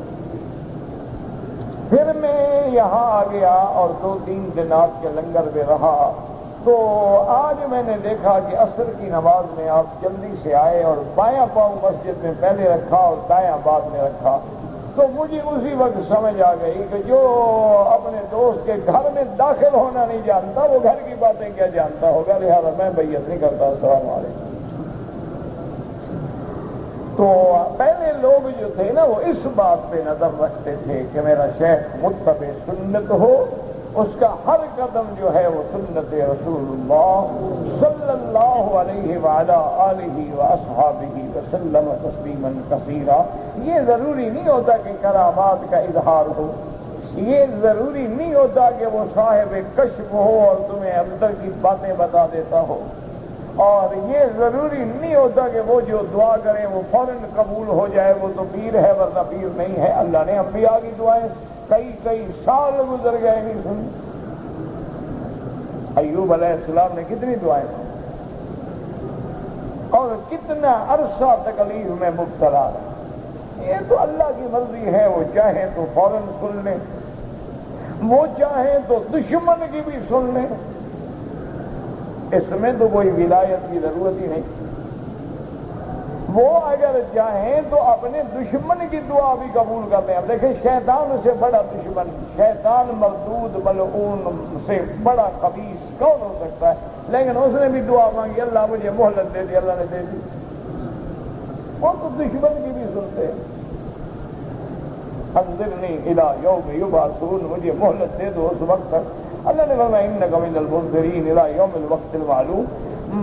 پھر میں یہاں آ گیا اور 2-3 دن آپ کے لنگر میں رہا. تو آج میں نے دیکھا کہ عصر کی نماز میں آپ جلدی سے آئے اور بایاں پاؤں مسجد میں پہلے رکھا اور دایاں بعد میں رکھا. تو مجھے اسی وقت سمجھ آ گئی کہ جو اپنے دوست کے گھر میں داخل ہونا نہیں جانتا وہ گھر کی باتیں کیا جانتا ہوگا، لہذا میں بیعت نہیں کرتا. السلام علیکم. تو پہلے لوگ جو تھے نا وہ اس بات پہ نظر رکھتے تھے کہ میرا شیخ متبع سنت ہو، اس کا ہر قدم جو ہے وہ سنت رسول اللہ صلی اللہ علیہ وعلی آلہ واصحابہ وسلم تسلیما کثیرا. یہ ضروری نہیں ہوتا کہ کرامات کا اظہار ہو، یہ ضروری نہیں ہوتا کہ وہ صاحب کشف ہو اور تمہیں اندر کی باتیں بتا دیتا ہو، اور یہ ضروری نہیں ہوتا کہ وہ جو دعا کرے وہ فوراً قبول ہو جائے، وہ تو پیر ہے ورنہ پیر نہیں ہے۔ اللہ نے انبیاء کی دعائیں کئی سال گزر گئے نہیں سنی۔ ایوب علیہ السلام نے کتنی دعائیں سنی اور کتنا عرصہ تکلیف میں مبتلا رہا۔ یہ تو اللہ کی مرضی ہے، وہ چاہیں تو فوراً سن لیں، وہ چاہیں تو دشمن کی بھی سن لیں، اس میں تو کوئی ولایت کی ضرورت ہی نہیں۔ وہ اگر چاہیں تو اپنے دشمن کی دعا بھی قبول کر لیں۔ اب دیکھیں شیطان سے بڑا دشمن، شیطان مردود ملعون سے بڑا خبیث کون ہو سکتا ہے؟ لیکن اس نے بھی دعا مانگی، اللہ مجھے مہلت دے دی، اللہ نے دے دی۔ وہ تو دشمن کی بھی سنتے ہیں، انظرنی الی یوم یبعثون، مجھے مہلت دے دو اس وقت تک۔ اللہ نے فرمایا انک من المنذرین الی یوم الوقت المعلوم،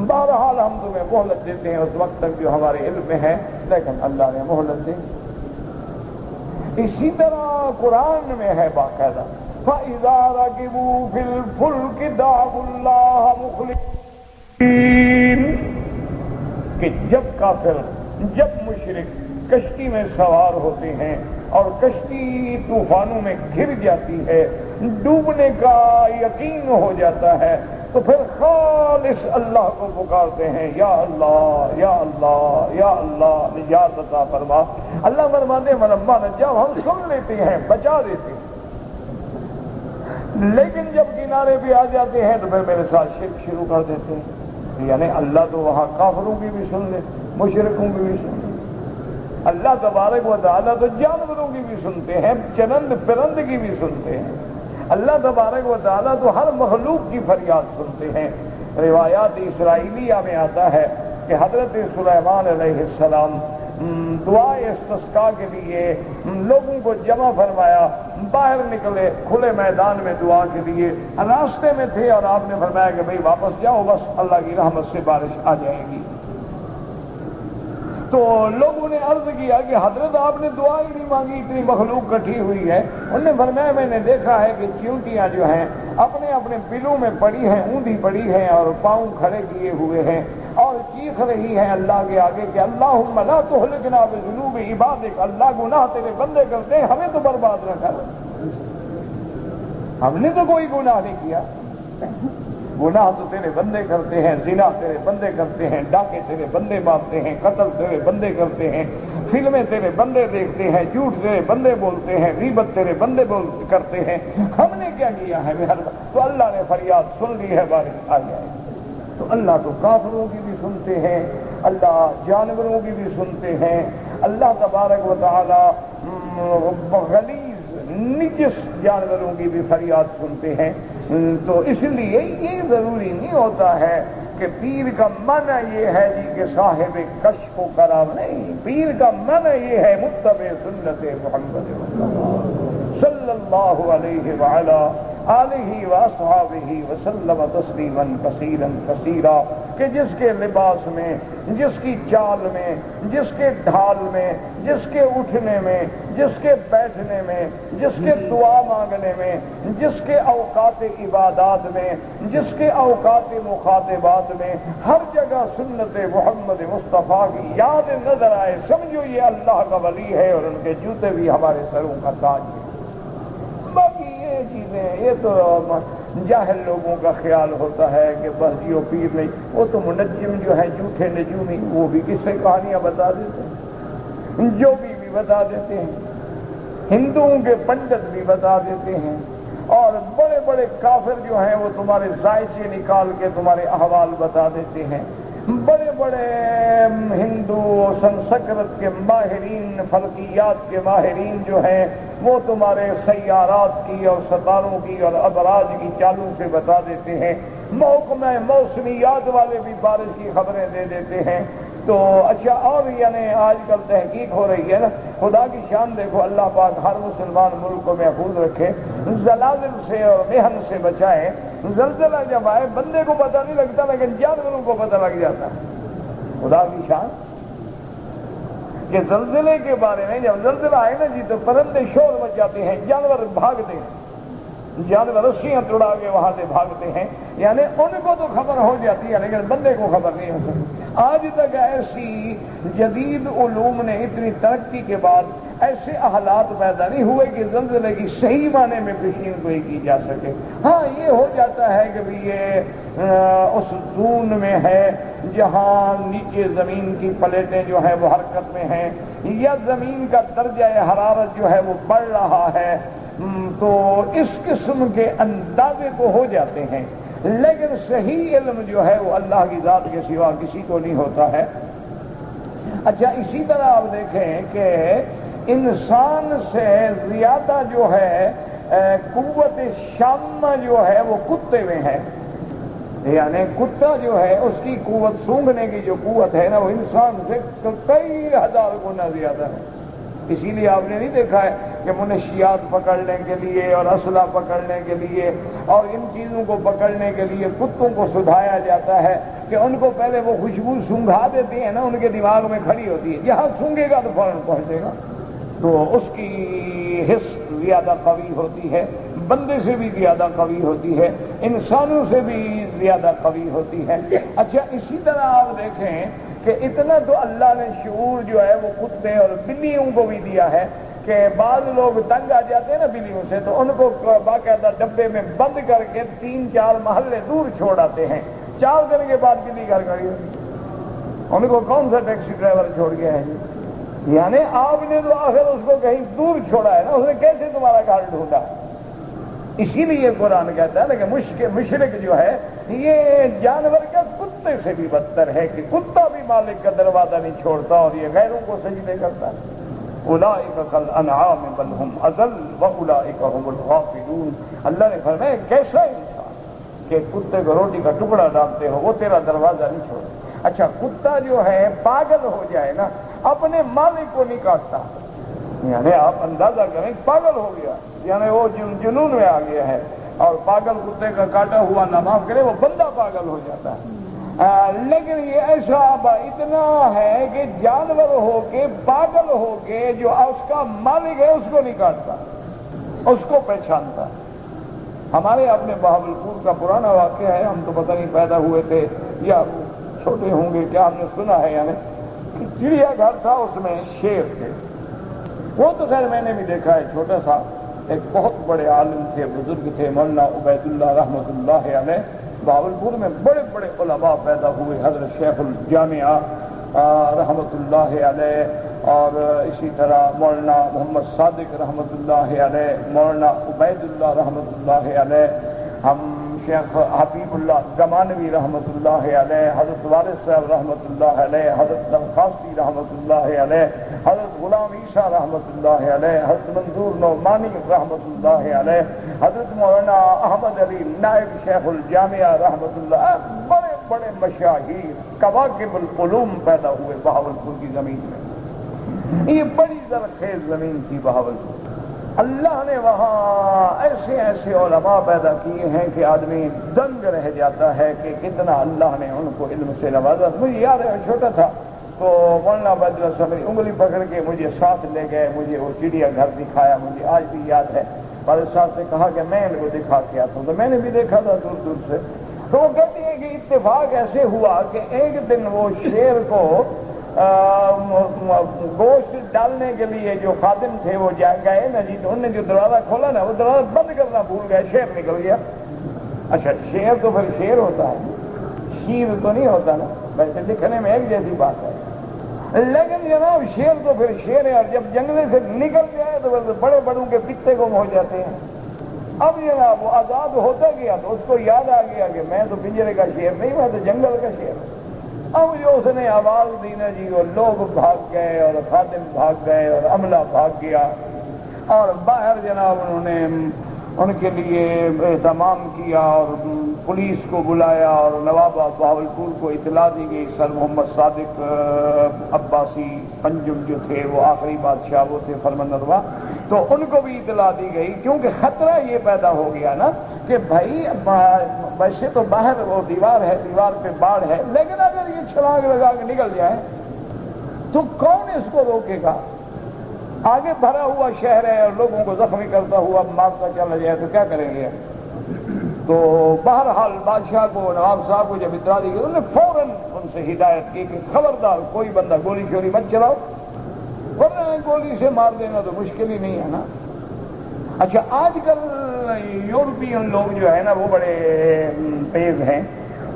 بہرحال ہم تمہیں مہلت دیتے ہیں اس وقت تک جو ہمارے علم میں ہے، لیکن اللہ نے مہلت دی۔ اسی طرح قرآن میں ہے باقاعدہ فَإِذَا رَكِبُوا فِي الْفُلْكِ دَعَوُا اللَّهَ مُخْلِصِينَ، کہ جب کافر، جب مشرک کشتی میں سوار ہوتے ہیں اور کشتی طوفانوں میں گر جاتی ہے، ڈوبنے کا یقین ہو جاتا ہے، تو پھر خالص اللہ کو پکارتے ہیں، یا اللہ یا اللہ یا اللہ نجات عطا فرما۔ اللہ فرماتے ہیں فلما نجاہم، ہم سن لیتے ہیں، بچا دیتے ہیں، لیکن جب کنارے پہ آ جاتے ہیں تو پھر میرے ساتھ شرک شروع کر دیتے ہیں۔ یعنی اللہ تو وہاں کافروں کی بھی سن لے، مشرکوں کی بھی سن لے۔ اللہ تبارک و تعالیٰ تو جانوروں کی بھی سنتے ہیں، چرند پرند کی بھی سنتے ہیں۔ اللہ تبارک و تعالیٰ تو ہر مخلوق کی فریاد سنتے ہیں۔ روایات اسرائیلیہ میں آتا ہے کہ حضرت سلیمان علیہ السلام دعائے استسقاء کے لیے لوگوں کو جمع فرمایا، باہر نکلے کھلے میدان میں دعا کے لیے، راستے میں تھے اور آپ نے فرمایا کہ بھئی واپس جاؤ، بس اللہ کی رحمت سے بارش آ جائے گی۔ تو لوگوں نے عرض کیا کہ حضرت آپ نے دعا ہی نہیں مانگی، اتنی مخلوق کٹھی ہوئی ہے۔ انہوں نے فرمایا میں نے دیکھا ہے کہ چیونٹیاں جو ہیں اپنے اپنے بلوں میں پڑی ہیں، اوندھی پڑی ہیں اور پاؤں کھڑے کیے ہوئے ہیں اور چیخ رہی ہیں اللہ کے آگے کہ اللہم لا تہلکنا بذنوب عبادک، اللہ گناہ تیرے بندے کرتے ہیں، ہمیں تو برباد نہ کر، ہم نے تو کوئی گناہ نہیں کیا، گناہ تو تیرے بندے کرتے ہیں، زنا تیرے بندے کرتے ہیں، ڈاکے تیرے بندے مارتے ہیں، قتل تیرے بندے کرتے ہیں، فلمیں تیرے بندے دیکھتے ہیں، جھوٹ تیرے بندے بولتے ہیں، غیبت تیرے بندے کرتے ہیں، ہم نے کیا کیا ہے؟ تو اللہ نے فریاد سن لی ہے، بارش آ جائے۔ تو اللہ تو کافروں کی بھی سنتے ہیں، اللہ جانوروں کی بھی سنتے ہیں، اللہ تبارک و تعالی غلیظ نجس جانوروں کی بھی فریاد سنتے ہیں۔ تو اس لیے یہ ضروری نہیں ہوتا ہے کہ پیر کا معنی یہ ہے جی کہ صاحب کشف و کرام، نہیں، پیر کا معنی یہ ہے متبع سنت محمد صلی اللہ علیہ وعلا آلہ واصحابہ وسلم تسلیما کثیرا کثیرا، کہ جس کے لباس میں، جس کی چال میں، جس کے ڈھال میں، جس کے اٹھنے میں، جس کے بیٹھنے میں، جس کے دعا مانگنے میں، جس کے اوقات عبادات میں، جس کے اوقات مخاطبات میں، ہر جگہ سنت محمد مصطفیٰ کی یاد نظر آئے، سمجھو یہ اللہ کا ولی ہے اور ان کے جوتے بھی ہمارے سروں کا تاج ہے۔ باقی یہ چیزیں، یہ تو جاہل لوگوں کا خیال ہوتا ہے کہ بس یہ پیر نہیں، وہ تو منجم جو ہے جھوٹے نجومی، وہ بھی کس سے کہانیاں بتا دیتے ہیں، جو بھی بتا دیتے ہیں، ہندوؤں کے پنڈت بھی بتا دیتے ہیں، اور بڑے بڑے کافر جو ہیں وہ تمہارے ذائچے نکال کے تمہارے احوال بتا دیتے ہیں، بڑے بڑے ہندو سنسکرت کے ماہرین، فلکیات کے ماہرین جو ہیں وہ تمہارے سیارات کی اور ستاروں کی اور ابراج کی چالوں سے بتا دیتے ہیں، محکمہ موسمیات والے بھی بارش کی خبریں دے دیتے ہیں۔ تو اچھا، اور یعنی آج کل تحقیق ہو رہی ہے نا، خدا کی شان دیکھو، اللہ پاک ہر مسلمان ملک کو محفوظ رکھے، زلازل سے اور محن سے بچائے۔ زلزلہ جب آئے بندے کو پتہ نہیں لگتا لیکن جانوروں کو پتہ لگ جاتا ہے، خدا کی شان۔ کہ زلزلے کے بارے میں جب زلزلہ آئے نا جی تو پرندے شور مچاتے ہیں، جانور بھاگتے ہیں، جانور رسیاں توڑا کے وہاں سے بھاگتے ہیں، یعنی ان کو تو خبر ہو جاتی ہے لیکن بندے کو خبر نہیں ہو سکتی۔ آج تک ایسی جدید علوم نے اتنی ترقی کے بعد ایسے حالات پیدا نہیں ہوئے کہ زلزلے کی صحیح معنی میں پیشین گوئی کی جا سکے۔ ہاں یہ ہو جاتا ہے کہ بھی یہ اس زون میں ہے جہاں نیچے زمین کی پلیٹیں جو ہیں وہ حرکت میں ہیں، یا زمین کا درجہ حرارت جو ہے وہ بڑھ رہا ہے، تو اس قسم کے اندازے کو ہو جاتے ہیں، لیکن صحیح علم جو ہے وہ اللہ کی ذات کے سوا کسی کو نہیں ہوتا ہے۔ اچھا اسی طرح آپ دیکھیں کہ انسان سے زیادہ جو ہے قوت شامہ جو ہے وہ کتے میں ہے، یعنی کتا جو ہے اس کی قوت سونگھنے کی جو قوت ہے نا وہ انسان سے کئی ہزار گنا زیادہ ہے۔ اسی لیے آپ نے نہیں دیکھا ہے کہ منشیات پکڑنے کے لیے اور اسلحہ پکڑنے کے لیے اور ان چیزوں کو پکڑنے کے لیے کتوں کو سدھایا جاتا ہے کہ ان کو پہلے وہ خوشبو سونگھا دیتے ہیں نا، ان کے دماغ میں کھڑی ہوتی ہے، جہاں سونگھے گا تو فوراً پہنچے گا، تو اس کی حس زیادہ قوی ہوتی ہے، بندے سے بھی زیادہ قوی ہوتی ہے، انسانوں سے بھی زیادہ قوی ہوتی ہے۔ اچھا اسی طرح آپ دیکھیں کہ اتنا تو اللہ نے شعور جو ہے وہ کتے اور بلیوں کو بھی دیا ہے کہ بعض لوگ تنگ آ جاتے ہیں نا بلیوں سے تو ان کو باقاعدہ ڈبے میں بند کر کے 3-4 محلے دور چھوڑ آتے ہیں، 4 دن کے بعد بلی گھر کھڑی ہوتی ہے، ان کو کون سا ٹیکسی ڈرائیور چھوڑ گیا ہے جی؟ یعنی آپ نے تو آخر اس کو کہیں دور چھوڑا ہے نا، اس نے کیسے تمہارا گھر ڈھونڈا؟ اسی لیے قرآن کہتا ہے نا کہ مشرک جو ہے یہ جانور کا کتے سے بھی بدتر ہے کہ کتا بھی مالک کا دروازہ نہیں چھوڑتا اور یہ غیروں کو سجدے کرتا ہے۔ اولئک کالانعام بل هم اضل واولئک هم الغافلون۔ اللہ نے فرمایا کیسا انسان کہ کتے کو روٹی کا ٹکڑا ڈالتے ہو وہ تیرا دروازہ نہیں چھوڑتا۔ اچھا کتا جو ہے پاگل ہو جائے نا اپنے مالک کو نہیں کاٹتا، یعنی آپ اندازہ کریں پاگل ہو گیا یعنی وہ جنون میں آ گیا ہے، اور پاگل کتے کا کاٹا ہوا نہ معاف کرے وہ بندہ پاگل ہو جاتا ہے۔ لیکن یہ ایسا اتنا ہے کہ جانور ہو کے پاگل ہو کے جو اس کا مالک ہے اس کو نہیں کاٹتا، اس کو پہچانتا۔ ہمارے اپنے بہاولپور کا پرانا واقعہ ہے، ہم تو پتہ نہیں پیدا ہوئے تھے یا چھوٹے ہوں گے کیا، ہم نے سنا ہے یعنی چڑیا گھر تھا، اس میں شیر تھے، وہ تو خیر میں نے بھی دیکھا ہے، چھوٹا سا ایک بہت بڑے عالم تھے، بزرگ تھے، مولانا عبید اللہ رحمۃ اللہ علیہ، بہاولپور میں بڑے بڑے علماء پیدا ہوئے، حضرت شیخ الجامعہ رحمۃ اللہ علیہ، اور اسی طرح مولانا محمد صادق رحمۃ اللہ علیہ، مولانا عبید اللہ رحمۃ اللہ علیہ، ہم شیخ حبیب اللہ گمانوی رحمۃ اللہ علیہ، حضرت وارث صاحب رحمۃ اللہ علیہ، حضرت درخواستی رحمۃ اللہ علیہ، حضرت غلام عیسیٰ رحمۃ اللہ علیہ، حضرت منظور نعمانی رحمۃ اللہ علیہ، حضرت مولانا احمد علی نائب شیخ الجامعہ رحمۃ اللہ، بڑے بڑے مشاہیر کواکب العلوم پیدا ہوئے بہاولپور کی زمین میں۔ یہ بڑی زرخیز زمین تھی بہاولپور، اللہ نے وہاں ایسے ایسے علماء پیدا کیے ہیں کہ آدمی دنگ رہ جاتا ہے کہ کتنا اللہ نے ان کو علم سے نوازا۔ مجھے یاد ہے چھوٹا تھا تو مولانا عبید اللہ صاحب انگلی پکڑ کے مجھے ساتھ لے گئے، مجھے وہ چڑیا گھر دکھایا، مجھے آج بھی یاد ہے، والد صاحب سے کہا کہ میں ان کو دکھا کے آتا ہوں، تو میں نے بھی دیکھا تھا دور دور سے۔ تو وہ کہتے ہیں کہ اتفاق ایسے ہوا کہ ایک دن وہ شیر کو گوشت ڈالنے کے لیے جو خادم تھے وہ گئے نا جی، تو انہوں نے جو دروازہ کھولا نا وہ دروازہ بند کرنا بھول گئے، شیر نکل گیا۔ اچھا شیر تو پھر شیر ہوتا ہے، شیر تو نہیں ہوتا نا، ویسے لکھنے میں ایک جیسی بات ہے، لیکن جناب شیر تو پھر شیر ہے، اور جب جنگلے سے نکل جائے تو بڑے بڑوں کے پتے گم ہو جاتے ہیں۔ اب جناب وہ آزاد ہوتا گیا تو اس کو یاد آ گیا کہ میں تو پنجرے کا شیر نہیں، میں تو جنگل کا شیر ہوں۔ اب جو اس نے آواز دی نا جی وہ لوگ بھاگ گئے اور خادم بھاگ گئے اور عملہ بھاگ گیا، اور باہر جناب انہوں نے ان کے لیے اہتمام کیا اور پولیس کو بلایا، اور نواب بہاولپور کو اطلاع دی گئی، سر محمد صادق عباسی پنجم جو تھے وہ آخری بادشاہ وہ تھے فرمانروا، تو ان کو بھی اطلاع دی گئی، کیونکہ خطرہ یہ پیدا ہو گیا نا کہ بھائی ویسے تو باہر وہ دیوار ہے، دیوار پہ باڑ ہے، لیکن اگر یہ چھلانگ لگا کے نکل جائے تو کون اس کو روکے گا؟ آگے بھرا ہوا شہر ہے اور لوگوں کو زخمی کرتا ہوا مارتا چلا جائے تو کیا کریں گے؟ تو بہرحال بادشاہ کو، نواب صاحب کو جب اطلاع دی گئی، انہوں نے فوراً ان سے ہدایت کی کہ خبردار کوئی بندہ گولی شولی مت چلاؤ، ورنہ گولی سے مار دینا تو مشکل ہی نہیں ہے نا۔ اچھا، آج کل یورپین لوگ جو ہے نا وہ بڑے تیز ہیں،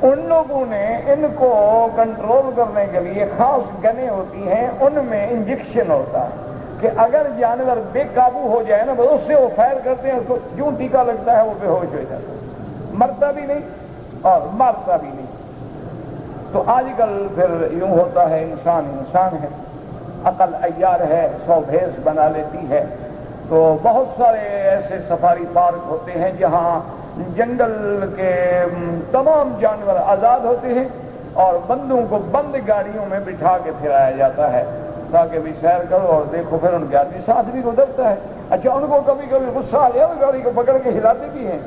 ان لوگوں نے ان کو کنٹرول کرنے کے لیے خاص گنیں ہوتی ہیں، ان میں انجیکشن ہوتا ہے کہ اگر جانور بے قابو ہو جائے نا تو اس سے وہ فائر کرتے ہیں، اس کو جو ٹیکا لگتا ہے وہ بے ہوش ہو جاتا ہے، مرتا بھی نہیں اور مارتا بھی نہیں۔ تو آج کل پھر یوں ہوتا ہے، انسان ہے، عقل عیار ہے، 100 بھیس بنا لیتی ہے۔ تو بہت سارے ایسے سفاری پارک ہوتے ہیں جہاں جنگل کے تمام جانور آزاد ہوتے ہیں اور بندوں کو بند گاڑیوں میں بٹھا کے پھرایا جاتا ہے تاکہ بھی سیر کرو اور دیکھو۔ پھر ان کے آدمی ساتھ بھی گزرتا ہے۔ اچھا، ان کو کبھی کبھی غصہ آ جائے گاڑی کو پکڑ کے ہلاتے بھی ہیں،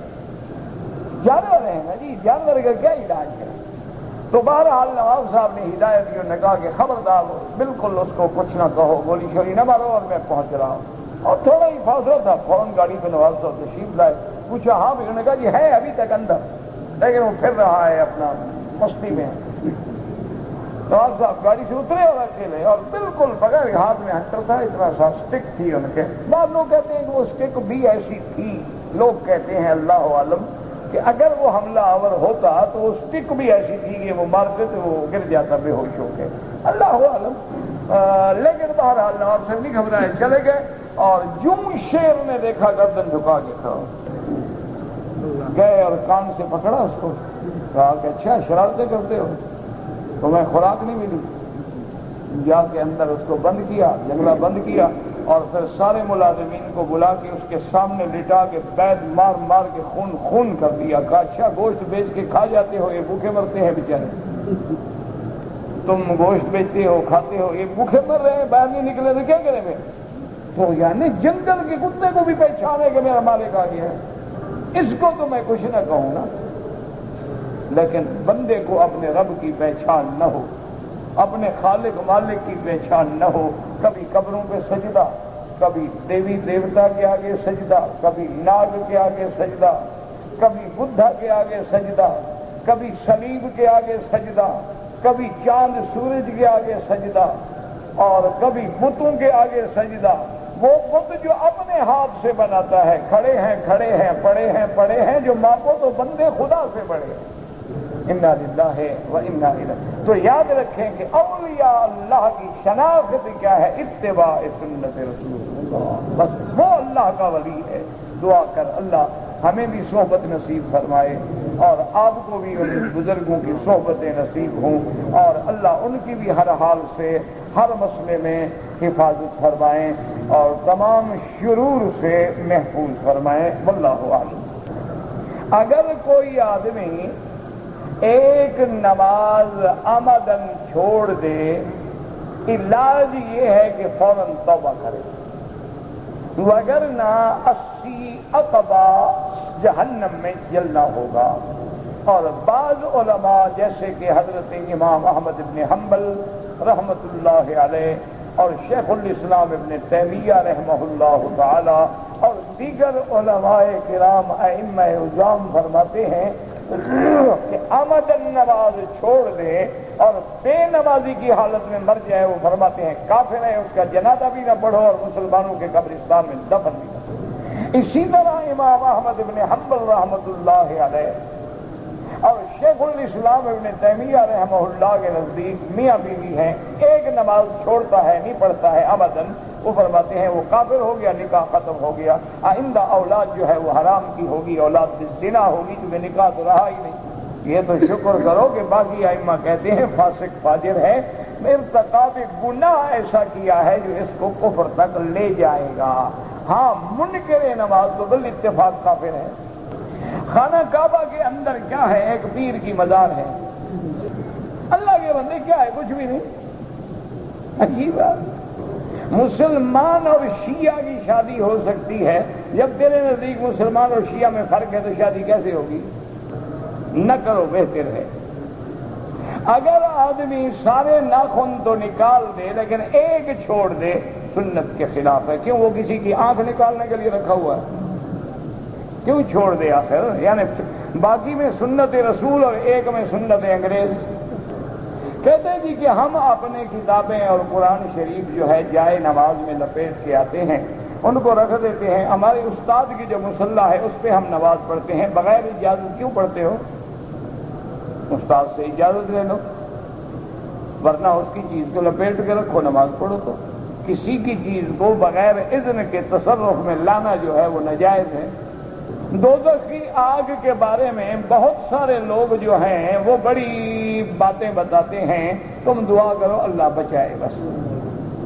جانور ہیں نا جی، جانور کا کیا علاج ہے؟ تو بہرحال نواب صاحب نے ہدایت کی، انہوں نے کہا کہ خبردار بالکل اس کو کچھ نہ کہو، گولی شولی نہ مارو، اور میں پہنچ رہا ہوں۔ اور تھوڑا ہی فاصلہ تھا، فوراً گاڑی پہ نواب صاحب تشریف لائے، پوچھا ہاں بھی، انہوں نے کہا جی ہے ابھی تک اندر، لیکن وہ پھر رہا ہے اپنا مستی میں۔ نواب صاحب گاڑی سے اترے اور اکیلے، اور بالکل بغیر ہاتھ میں ہنٹر تھا، اتنا سا اسٹک تھی ان کے۔ بعض لوگ کہتے ہیں کہ وہ اسٹک بھی ایسی تھی، لوگ کہتے ہیں اللہ عالم کہ اگر وہ حملہ آور ہوتا تو وہ اسٹک بھی ایسی تھی کہ وہ مارتے تو وہ گر جاتا بے ہوش ہو کے، اللہ عالم۔ لیکن بہرحال نواب صاحب نہیں گھبرائے، چلے گئے، اور یوں شیر نے دیکھا گردن جھکا کے کھڑا، گئے اور کان سے پکڑا اس کو، کہا کہ اچھا شرارتیں کرتے ہو، تمہیں خوراک نہیں ملی؟ جا کے اندر اس کو بند کیا، جنگلہ بند کیا، اور پھر سارے ملازمین کو بلا کے اس کے سامنے لٹا کے بیت مار مار کے خون کر دیا، کہا اچھا گوشت بیچ کے کھا جاتے ہو، یہ بھوکے مرتے ہیں بیچارے، تم گوشت بیچتے ہو کھاتے ہو، یہ بھوکے مر رہے ہیں، باہر نہیں نکلے تو کیا کریں گے؟ تو یعنی جنگل کے کتے کو بھی پہچان ہے کہ میرا مالک آ گیا ہے، اس کو تو میں کچھ نہ کہوں نا، لیکن بندے کو اپنے رب کی پہچان نہ ہو، اپنے خالق مالک کی پہچان نہ ہو، کبھی قبروں پہ سجدہ، کبھی دیوی دیوتا کے آگے سجدہ، کبھی ناگ کے آگے سجدہ، کبھی بدھا کے آگے سجدہ، کبھی صلیب کے آگے سجدہ، کبھی چاند سورج کے آگے سجدہ، اور کبھی بتوں کے آگے سجدہ۔ وہ بت جو اپنے ہاتھ سے بناتا ہے، کھڑے ہیں کھڑے ہیں، پڑے ہیں پڑے ہیں، جو ماپو تو بندے خدا سے بڑے ہیں۔ انا للہ و انا الیہ۔ تو یاد رکھیں کہ اولیاء اللہ کی شناخت کیا ہے؟ اتباع سنت رسول اللہ، بس وہ اللہ کا ولی ہے۔ دعا کر اللہ ہمیں بھی صحبت نصیب فرمائے اور آپ کو بھی ان بزرگوں کی صحبتیں نصیب ہوں، اور اللہ ان کی بھی ہر حال سے ہر مسئلے میں حفاظت فرمائیں اور تمام شرور سے محفوظ فرمائیں۔ واللہ اعلم۔ اگر کوئی آدمی ایک نماز عمدن چھوڑ دے، علاج یہ ہے کہ فوراً توبہ کرے، وگرنہ 80 عقبہ جہنم میں جلنا ہوگا۔ اور بعض علماء جیسے کہ حضرت امام احمد بن حنبل رحمت اللہ علیہ اور شیخ الاسلام ابن تیمیہ رحمہ اللہ تعالی اور دیگر علماء کرام ائمہ اعظام فرماتے ہیں کہ عمدن نماز چھوڑ دے اور بے نمازی کی حالت میں مر جائے، وہ فرماتے ہیں کافر ہے، اس کا جنازہ بھی نہ پڑھو اور مسلمانوں کے قبرستان میں دفن بھی نہ کرو۔ اسی طرح امام احمد بن حنبل رحمۃ اللہ علیہ اور شیخ الاسلام ابن تیمیہ رحمہ اللہ کے نزدیک میاں بیوی ہیں، ایک نماز چھوڑتا ہے نہیں پڑھتا ہے عمدن، وہ فرماتے ہیں وہ کافر ہو گیا، نکاح ختم ہو گیا، آئندہ اولاد جو ہے وہ حرام کی ہوگی، اولاد بالزنا ہوگی، کیونکہ نکاح تو رہا ہی نہیں۔ یہ تو شکر کرو کہ باقی ائمہ کہتے ہیں فاسق فاجر ہے، ارتکاب گناہ ایسا کیا ہے جو اس کو کفر تک لے جائے گا۔ ہاں منکر نماز تو بالاتفاق کافر ہے۔ خانہ کعبہ کے اندر کیا ہے؟ ایک پیر کی مزار ہے، اللہ کے بندے کیا ہے؟ کچھ بھی نہیں۔ عجیب بات، مسلمان اور شیعہ کی شادی ہو سکتی ہے، جب تیرے نزدیک مسلمان اور شیعہ میں فرق ہے تو شادی کیسے ہوگی؟ نہ کرو، بہتر ہے۔ اگر آدمی سارے ناخن تو نکال دے لیکن ایک چھوڑ دے سنت کے خلاف ہے. کیوں؟ وہ کسی کی آنکھ نکالنے کے لیے رکھا ہوا ہے. کیوں چھوڑ دے آخر؟ یعنی باقی میں سنت رسول اور ایک میں سنت انگریز. کہتے ہیں جی کہ ہم اپنے کتابیں اور قرآن شریف جو ہے جائے نماز میں لپیٹ کے آتے ہیں، ان کو رکھ دیتے ہیں. ہمارے استاد کی جو مصلی ہے اس پہ ہم نماز پڑھتے ہیں. بغیر اجازت کیوں پڑھتے ہو؟ استاد سے اجازت لے لو، ورنہ اس کی چیز کو لپیٹ کے رکھو، نماز پڑھو. تو کسی کی چیز کو بغیر اذن کے تصرف میں لانا جو ہے وہ ناجائز ہے. دوزخ کی آگ کے بارے میں بہت سارے لوگ جو ہیں وہ بڑی باتیں بتاتے ہیں. تم دعا کرو اللہ بچائے بس.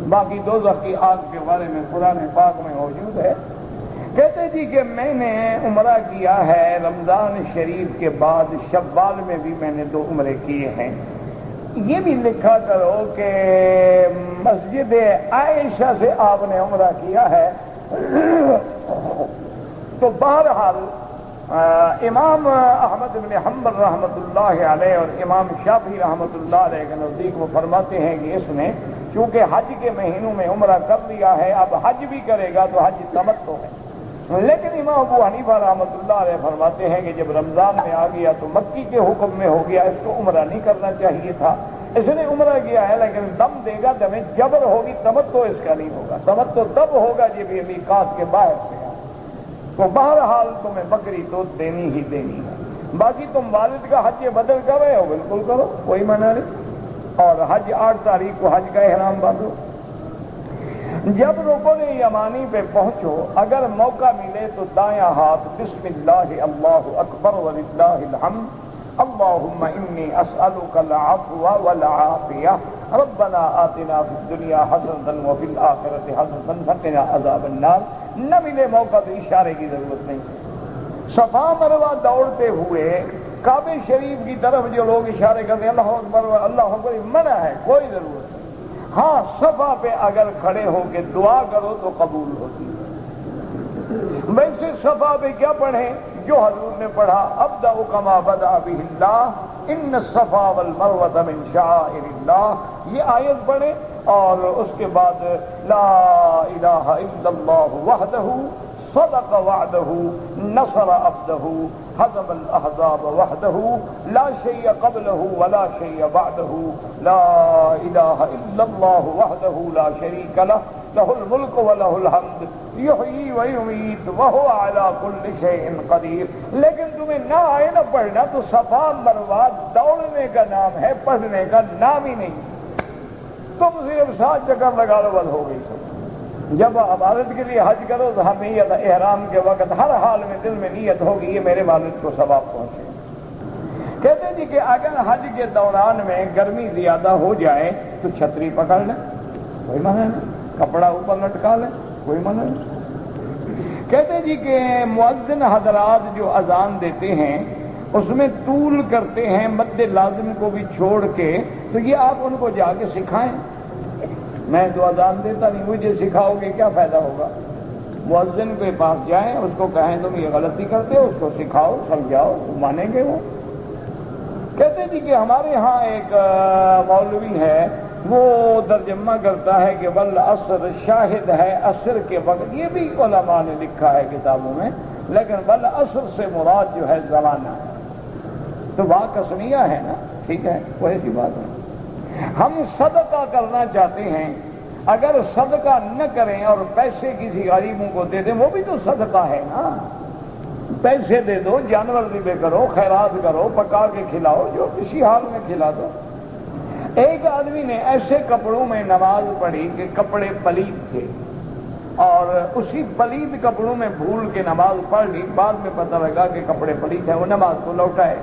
باقی دوزخ کی آگ کے بارے میں قرآن پاک میں موجود ہے. کہتے جی کہ میں نے عمرہ کیا ہے رمضان شریف کے بعد، شوال میں بھی میں نے 2 عمرے کیے ہیں. یہ بھی لکھا کرو کہ مسجد عائشہ سے آپ نے عمرہ کیا ہے. تو بہرحال امام احمد بن حنبل رحمۃ اللہ علیہ اور امام شافعی رحمۃ اللہ علیہ کے نزدیک وہ فرماتے ہیں کہ اس نے چونکہ حج کے مہینوں میں عمرہ کر لیا ہے، اب حج بھی کرے گا تو حج تمتع ہے. لیکن امام ابو حنیفہ رحمۃ اللہ علیہ فرماتے ہیں کہ جب رمضان میں آ گیا تو مکی کے حکم میں ہو گیا، اس کو عمرہ نہیں کرنا چاہیے تھا. اس نے عمرہ کیا ہے لیکن دم دے گا، دم جبر ہوگی، تمتع اس کا نہیں ہوگا. تمتع تب ہوگا جب یہ میقات کے باہر سے آ. تو بہرحال تمہیں بکری تو دینی ہی دینی ہے. باقی تم والد کا حج بدل کر رہے ہو، بالکل کرو، کوئی منع نہیں. اور حج 8 تاریخ کو حج کا احرام باندھو. جب رکن یمانی پہ پہنچو اگر موقع ملے تو دایاں ہاتھ بسم اللہ اللہ اکبر وللہ الحمد اللہم انی اسألک العفو والعافیہ ربنا آتنا فی الدنیا حسنۃ وفی الآخرۃ حسنۃ وقنا عذاب النار. نہ ملے موقع تو اشارے کی ضرورت نہیں. صفا مروہ دوڑتے ہوئے کعبہ شریف کی طرف جو لوگ اشارے کرتے ہیں اللہ اکبر اللہ اکبر، منع ہے، کوئی ضرورت نہیں. ہاں صفا پہ اگر کھڑے ہو کے دعا کرو تو قبول ہوتی ہے. ویسے صفا پہ کیا پڑھیں جو حضور نے پڑھا ابدأ کما بدأ بہ اللہ ان الصفا والمروة من شعائر اللہ، یہ آیت پڑھیں اور اس کے بعد لا الہ الا اللہ وحدہ صدق وعدہ نصر عبدہ حزم الاحزاب وحدہ لا شیء قبلہ ولا شیء بعدہ لا الہ الا اللہ وحدہ لا شریک لہ لہ الملک ولہ الحمد یحیی ویمیت وہو علی کل شیء قدیر. لیکن تمہیں نہ آئے نہ پڑھنا تو صفا مروہ دوڑنے کا نام ہے، پڑھنے کا نام ہی نہیں. تم صرف 7 چکر لگا لو، بس ہو گئی. جب عبادت کے لیے حج کرو تو ہمیت احرام کے وقت ہر حال میں دل میں نیت ہوگی یہ میرے والد کو ثواب پہنچے. کہتے جی کہ اگر حج کے دوران میں گرمی زیادہ ہو جائے تو چھتری پکڑ لیں، کوئی منع نہیں. کپڑا اوپر لٹکا لیں، کوئی منع نہیں. کہتے جی کہ مؤذن حضرات جو اذان دیتے ہیں اس میں طول کرتے ہیں مد لازم کو بھی چھوڑ کے، تو یہ آپ ان کو جا کے سکھائیں. میں تو اذان دیتا نہیں، مجھے سکھاؤ گے کیا فائدہ ہوگا؟ مؤذن کے پاس جائیں، اس کو کہیں تم یہ غلطی کرتے ہو، اس کو سکھاؤ سمجھاؤ، مانیں گے وہ. کہتے جی کہ ہمارے ہاں ایک مولوی ہے وہ ترجمہ کرتا ہے کہ والعصر شاہد ہے عصر کے وقت. یہ بھی علماء نے لکھا ہے کتابوں میں، لیکن والعصر سے مراد جو ہے زمانہ ہے. تو بات قسمیہ ہے نا، ٹھیک ہے، وہی سی بات ہے. ہم صدقہ کرنا چاہتے ہیں، اگر صدقہ نہ کریں اور پیسے کسی غریبوں کو دے دیں وہ بھی تو صدقہ ہے نا. پیسے دے دو، جانور ذبح کرو، خیرات کرو، پکا کے کھلاؤ، جو کسی حال میں کھلا دو. ایک آدمی نے ایسے کپڑوں میں نماز پڑھی کہ کپڑے پلید تھے اور اسی پلید کپڑوں میں بھول کے نماز پڑھ لی. بعد میں پتہ لگا کہ کپڑے پلید ہیں، وہ نماز کو لوٹائے.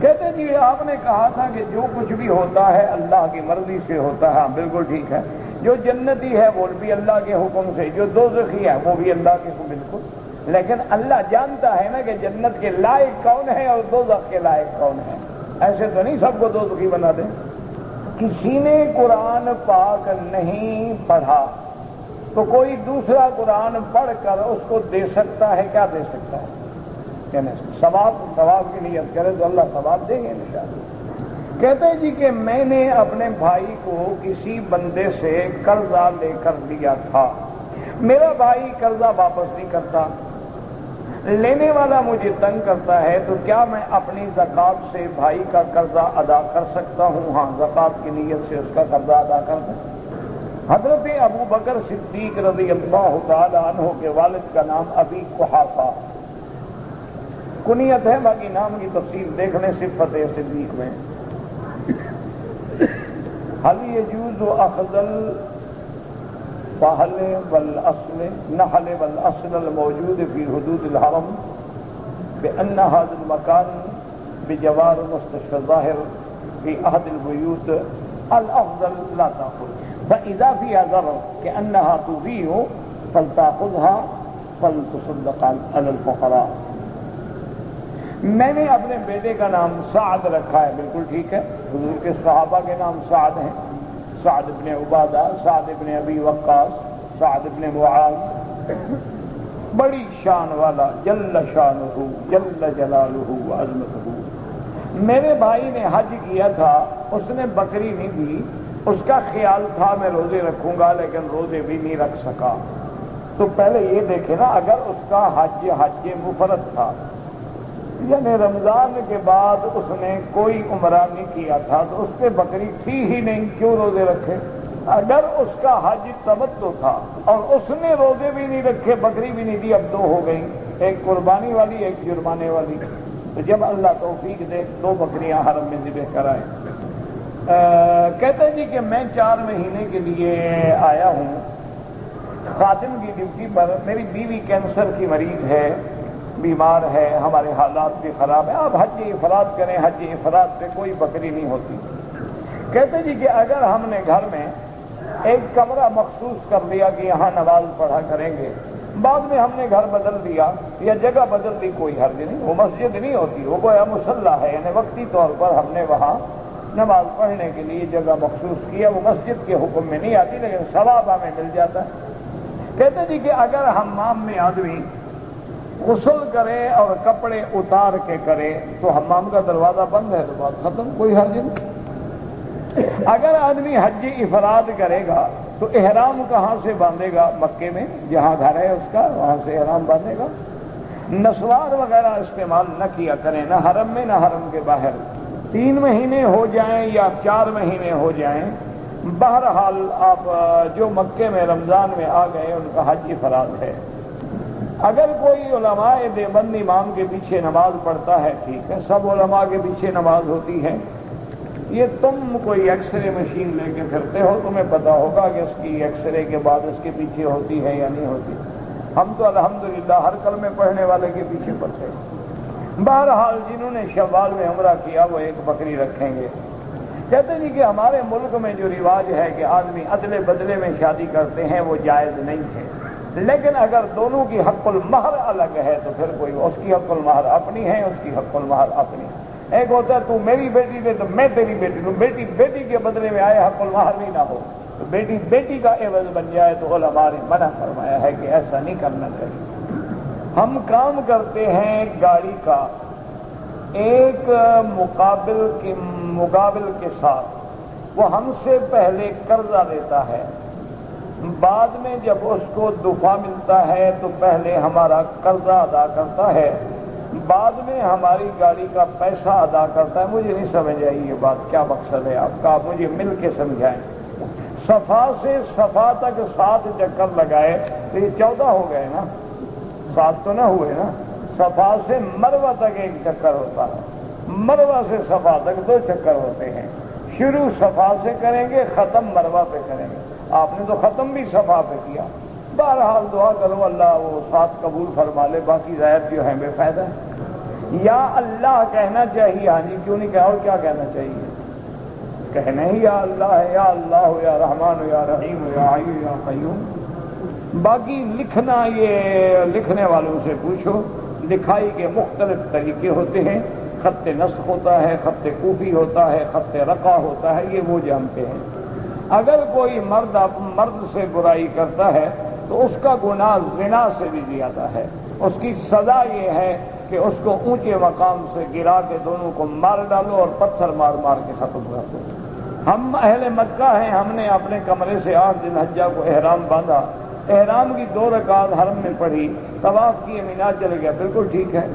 کہتے جی آپ نے کہا تھا کہ جو کچھ بھی ہوتا ہے اللہ کی مرضی سے ہوتا ہے. بالکل ٹھیک ہے. جو جنتی ہے وہ بھی اللہ کے حکم سے، جو دوزخی ہے وہ بھی اللہ کے حکم. بالکل. لیکن اللہ جانتا ہے نا کہ جنت کے لائق کون ہے اور دوزخ کے لائق کون ہے. ایسے تو نہیں سب کو دوزخی بنا دیں. کسی نے قرآن پاک نہیں پڑھا تو کوئی دوسرا قرآن پڑھ کر اس کو دے سکتا ہے. کیا دے سکتا ہے؟ ثواب کی نیت کرے تو اللہ ثواب دیں گے انشاءاللہ. کہتے ہیں جی کہ میں نے اپنے بھائی کو کسی بندے سے قرضہ لے کر دیا تھا، میرا بھائی قرضہ واپس نہیں کرتا، لینے والا مجھے تنگ کرتا ہے، تو کیا میں اپنی زکوٰۃ سے بھائی کا قرضہ ادا کر سکتا ہوں؟ ہاں، زکوٰۃ کی نیت سے اس کا قرضہ ادا کر دیں۔ حضرت ابو بکر صدیق رضی اللہ تعالی عنہ کے والد کا نام ابی قحافہ کنیت ہے، باقی نام کی تفصیل دیکھ لیں صفت صدیق میں۔ حل یجوز اخذ الفحل والاصل نحل والاصل الموجود في حدود الحرم بأن هذا المكان بجوار مستشفى الظاهر في أحد البيوت الأفضل لا تأخذ، فإذا فيها ضرر كأنها تضيع فلتأخذها فلتصدق على الفقراء۔ میں نے اپنے بیٹے کا نام سعد رکھا ہے، بالکل ٹھیک ہے، حضور کے صحابہ کے نام سعد ہیں، سعد ابن عبادہ، سعد ابن ابی وقاص، سعد ابن معاذ، بڑی شان والا، جل شانہ جل جلالہ وعظمتہ۔ میرے بھائی نے حج کیا تھا، اس نے بکری نہیں دی، اس کا خیال تھا میں روزے رکھوں گا لیکن روزے بھی نہیں رکھ سکا۔ تو پہلے یہ دیکھیں نا، اگر اس کا حج مفرد تھا، یعنی رمضان کے بعد اس نے کوئی عمرہ نہیں کیا تھا، تو اس پہ بکری تھی ہی نہیں، کیوں روزے رکھے؟ اگر اس کا حج تمتع تھا اور اس نے روزے بھی نہیں رکھے، بکری بھی نہیں دی، اب دو ہو گئی، ایک قربانی والی ایک جرمانے والی، تو جب اللہ توفیق دے 2 بکریاں حرم میں ذبح کرائیں۔ کہتے ہیں جی کہ میں 4 مہینے کے لیے آیا ہوں خادم کی ڈیوٹی پر، میری بیوی کینسر کی مریض ہے، بیمار ہے، ہمارے حالات بھی خراب ہیں، آپ حج افراد کریں، حج افراد پہ کوئی بکری نہیں ہوتی۔ کہتے جی کہ اگر ہم نے گھر میں ایک کمرہ مخصوص کر لیا کہ یہاں نماز پڑھا کریں گے، بعد میں ہم نے گھر بدل دیا یا جگہ بدل دی، کوئی حرج نہیں، وہ مسجد نہیں ہوتی، وہ گویا مصلی ہے، یعنی وقتی طور پر ہم نے وہاں نماز پڑھنے کے لیے جگہ مخصوص کیا، وہ مسجد کے حکم میں نہیں آتی لیکن ثواب ہمیں مل جاتا ہے۔ کہتے جی کہ اگر حمام میں آدمی غسل کرے اور کپڑے اتار کے کرے تو حمام کا دروازہ بند ہے، تو بات ختم، کوئی حرج نہیں۔ اگر آدمی حج افراد کرے گا تو احرام کہاں سے باندھے گا؟ مکے میں جہاں گھر ہے اس کا، وہاں سے احرام باندھے گا۔ نسوار وغیرہ استعمال نہ کیا کریں، نہ حرم میں نہ حرم کے باہر، 3 مہینے ہو جائیں یا 4 مہینے ہو جائیں، بہرحال آپ جو مکے میں رمضان میں آ گئے ان کا حج افراد ہے۔ اگر کوئی علماء دیوبند امام کے پیچھے نماز پڑھتا ہے، ٹھیک ہے، سب علماء کے پیچھے نماز ہوتی ہے، یہ تم کوئی ایکس رے مشین لے کے پھرتے ہو، تمہیں پتا ہوگا کہ اس کی ایکس رے کے بعد اس کے پیچھے ہوتی ہے یا نہیں ہوتی۔ ہم تو الحمدللہ ہر کلمے پڑھنے والے کے پیچھے پڑھتے ہیں۔ بہرحال جنہوں نے شوال میں عمرہ کیا وہ 1 بکری رکھیں گے۔ کہتے ہیں کہ ہمارے ملک میں جو رواج ہے کہ آدمی ادلے بدلے میں شادی کرتے ہیں وہ جائز نہیں ہے، لیکن اگر دونوں کی حق المہر الگ ہے تو پھر کوئی، اس کی حق المہر اپنی ہے، اس کی حق المہر اپنی ہے۔ ایک ہوتا ہے تو میری بیٹی دے تو میں تیری بیٹی دوں، بیٹی بیٹی کے بدلے میں آئے حق المہر نہیں نہ ہو تو بیٹی بیٹی کا عوض بن جائے، تو علماء نے منع فرمایا ہے کہ ایسا نہیں کرنا چاہیے۔ ہم کام کرتے ہیں گاڑی کا، ایک مقابل کے ساتھ وہ ہم سے پہلے قرضہ لیتا ہے، بعد میں جب اس کو دفعہ ملتا ہے تو پہلے ہمارا قرضہ ادا کرتا ہے، بعد میں ہماری گاڑی کا پیسہ ادا کرتا ہے۔ مجھے نہیں سمجھ آئی یہ بات، کیا مقصد ہے آپ کا؟ آپ مجھے مل کے سمجھائیں۔ صفا سے صفا تک 7 چکر لگائے تو یہ 14 ہو گئے نا، 7 تو نہ ہوئے نا۔ صفا سے مروہ تک 1 چکر ہوتا ہے، مروہ سے صفا تک 2 چکر ہوتے ہیں۔ شروع صفا سے کریں گے، ختم مروہ پہ کریں گے۔ آپ نے تو ختم بھی صفا پہ کیا۔ بہرحال دعا کرو اللہ وہ 7 قبول فرما لے، باقی ظاہر جو ہے بے فائدہ ہے۔ یا اللہ کہنا چاہیے، ہاں جی کیوں نہیں کہا، اور کیا کہنا چاہیے؟ کہنا ہی یا اللہ ہے، یا اللہ ہو، یا رحمان ہو، یا رحیم ہو، یا حی یا قیوم۔ باقی لکھنا، یہ لکھنے والوں سے پوچھو، لکھائی کے مختلف طریقے ہوتے ہیں، خط نسخ ہوتا ہے، خط کوفی ہوتا ہے، خط رقع ہوتا ہے، یہ وہ جانتے ہیں۔ اگر کوئی مرد سے برائی کرتا ہے تو اس کا گناہ زنا سے بھی زیادہ ہے، اس کی سزا یہ ہے کہ اس کو اونچے مقام سے گرا کے دونوں کو مار ڈالو اور پتھر مار مار کے ختم کر دو۔ ہم اہل مکہ ہیں، ہم نے اپنے کمرے سے 8 دن حجہ کو احرام باندھا، احرام کی 2 رکعت حرم میں پڑھی، طواف کیے، مینا چلے گیا، بالکل ٹھیک ہے۔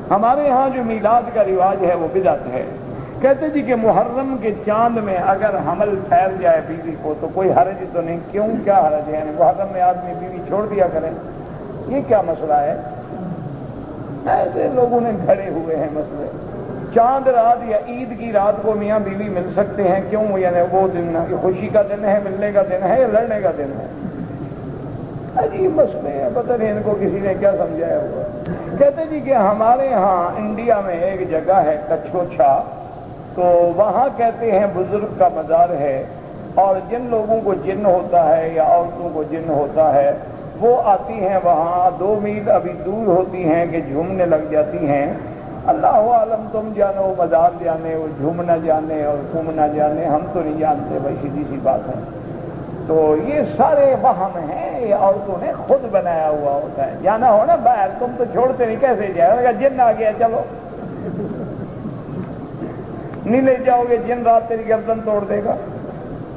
ہمارے ہاں جو میلاد کا رواج ہے وہ بدعت ہے۔ کہتے جی کہ محرم کے چاند میں اگر حمل پھیل جائے بیوی کو تو کوئی حرج تو نہیں، کیوں، کیا حرج ہے؟ یعنی محرم میں آدمی بیوی چھوڑ دیا کرے، یہ کیا مسئلہ ہے؟ ایسے لوگوں نے کھڑے ہوئے ہیں مسئلے۔ چاند رات یا عید کی رات کو میاں بیوی مل سکتے ہیں، کیوں؟ یعنی وہ دن خوشی کا دن ہے، ملنے کا دن ہے یا لڑنے کا دن ہے؟ عجیب مسئلے ہیں، پتہ نہیں ان کو کسی نے کیا سمجھایا ہوا۔ کہتے جی کہ ہمارے ہاں انڈیا میں ایک جگہ ہے کچھوچا، تو وہاں کہتے ہیں بزرگ کا مزار ہے، اور جن لوگوں کو جن ہوتا ہے یا عورتوں کو جن ہوتا ہے وہ آتی ہیں وہاں، 2 میل ابھی دور ہوتی ہیں کہ جھومنے لگ جاتی ہیں۔ اللہ عالم، تم جانو، مزار جانے، وہ جھومنا جانے اور گھومنا جانے، ہم تو نہیں جانتے بھائی، سیدھی سی بات ہے۔ تو یہ سارے وہم ہیں، یہ عورتوں نے خود بنایا ہوا ہوتا ہے۔ جانا ہو نا باہر، تم تو چھوڑتے نہیں، کیسے جائے؟ جن آ گیا چلو، نہیں لے جاؤ گے جن رات تیری گردن توڑ دے گا۔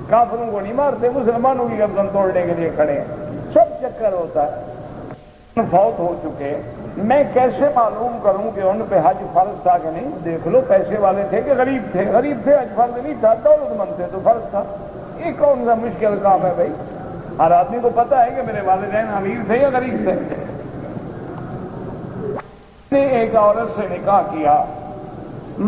کافروں کو نہیں مارتے، مسلمانوں کی گردن توڑنے کے لیے کھڑے ہیں، سب چکر ہوتا ہے۔ فوت ہو چکے، میں کیسے معلوم کروں کہ ان پہ حج فرض تھا کہ نہیں؟ دیکھ لو، پیسے والے تھے کہ غریب تھے؟ غریب تھے، حج فرض نہیں تھا، دولت مند تھے تو فرض تھا۔ یہ کون سا مشکل کام ہے بھائی؟ ہر آدمی کو پتا ہے کہ میرے والدین امیر تھے یا غریب تھے۔ نے ایک عورت سے نکاح کیا،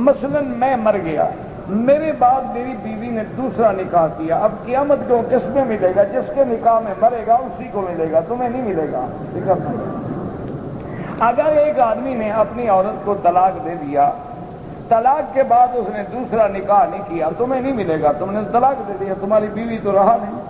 مثلا میں مر گیا، میرے بعد میری بیوی نے دوسرا نکاح کیا، اب قیامت کو کس میں ملے گا؟ جس کے نکاح میں مرے گا اسی کو ملے گا، تمہیں نہیں ملے گا۔ اگر ایک آدمی نے اپنی عورت کو طلاق دے دیا، طلاق کے بعد اس نے دوسرا نکاح نہیں کیا، تمہیں نہیں ملے گا، تم نے طلاق دے دیا، تمہاری بیوی تو رہا نہیں۔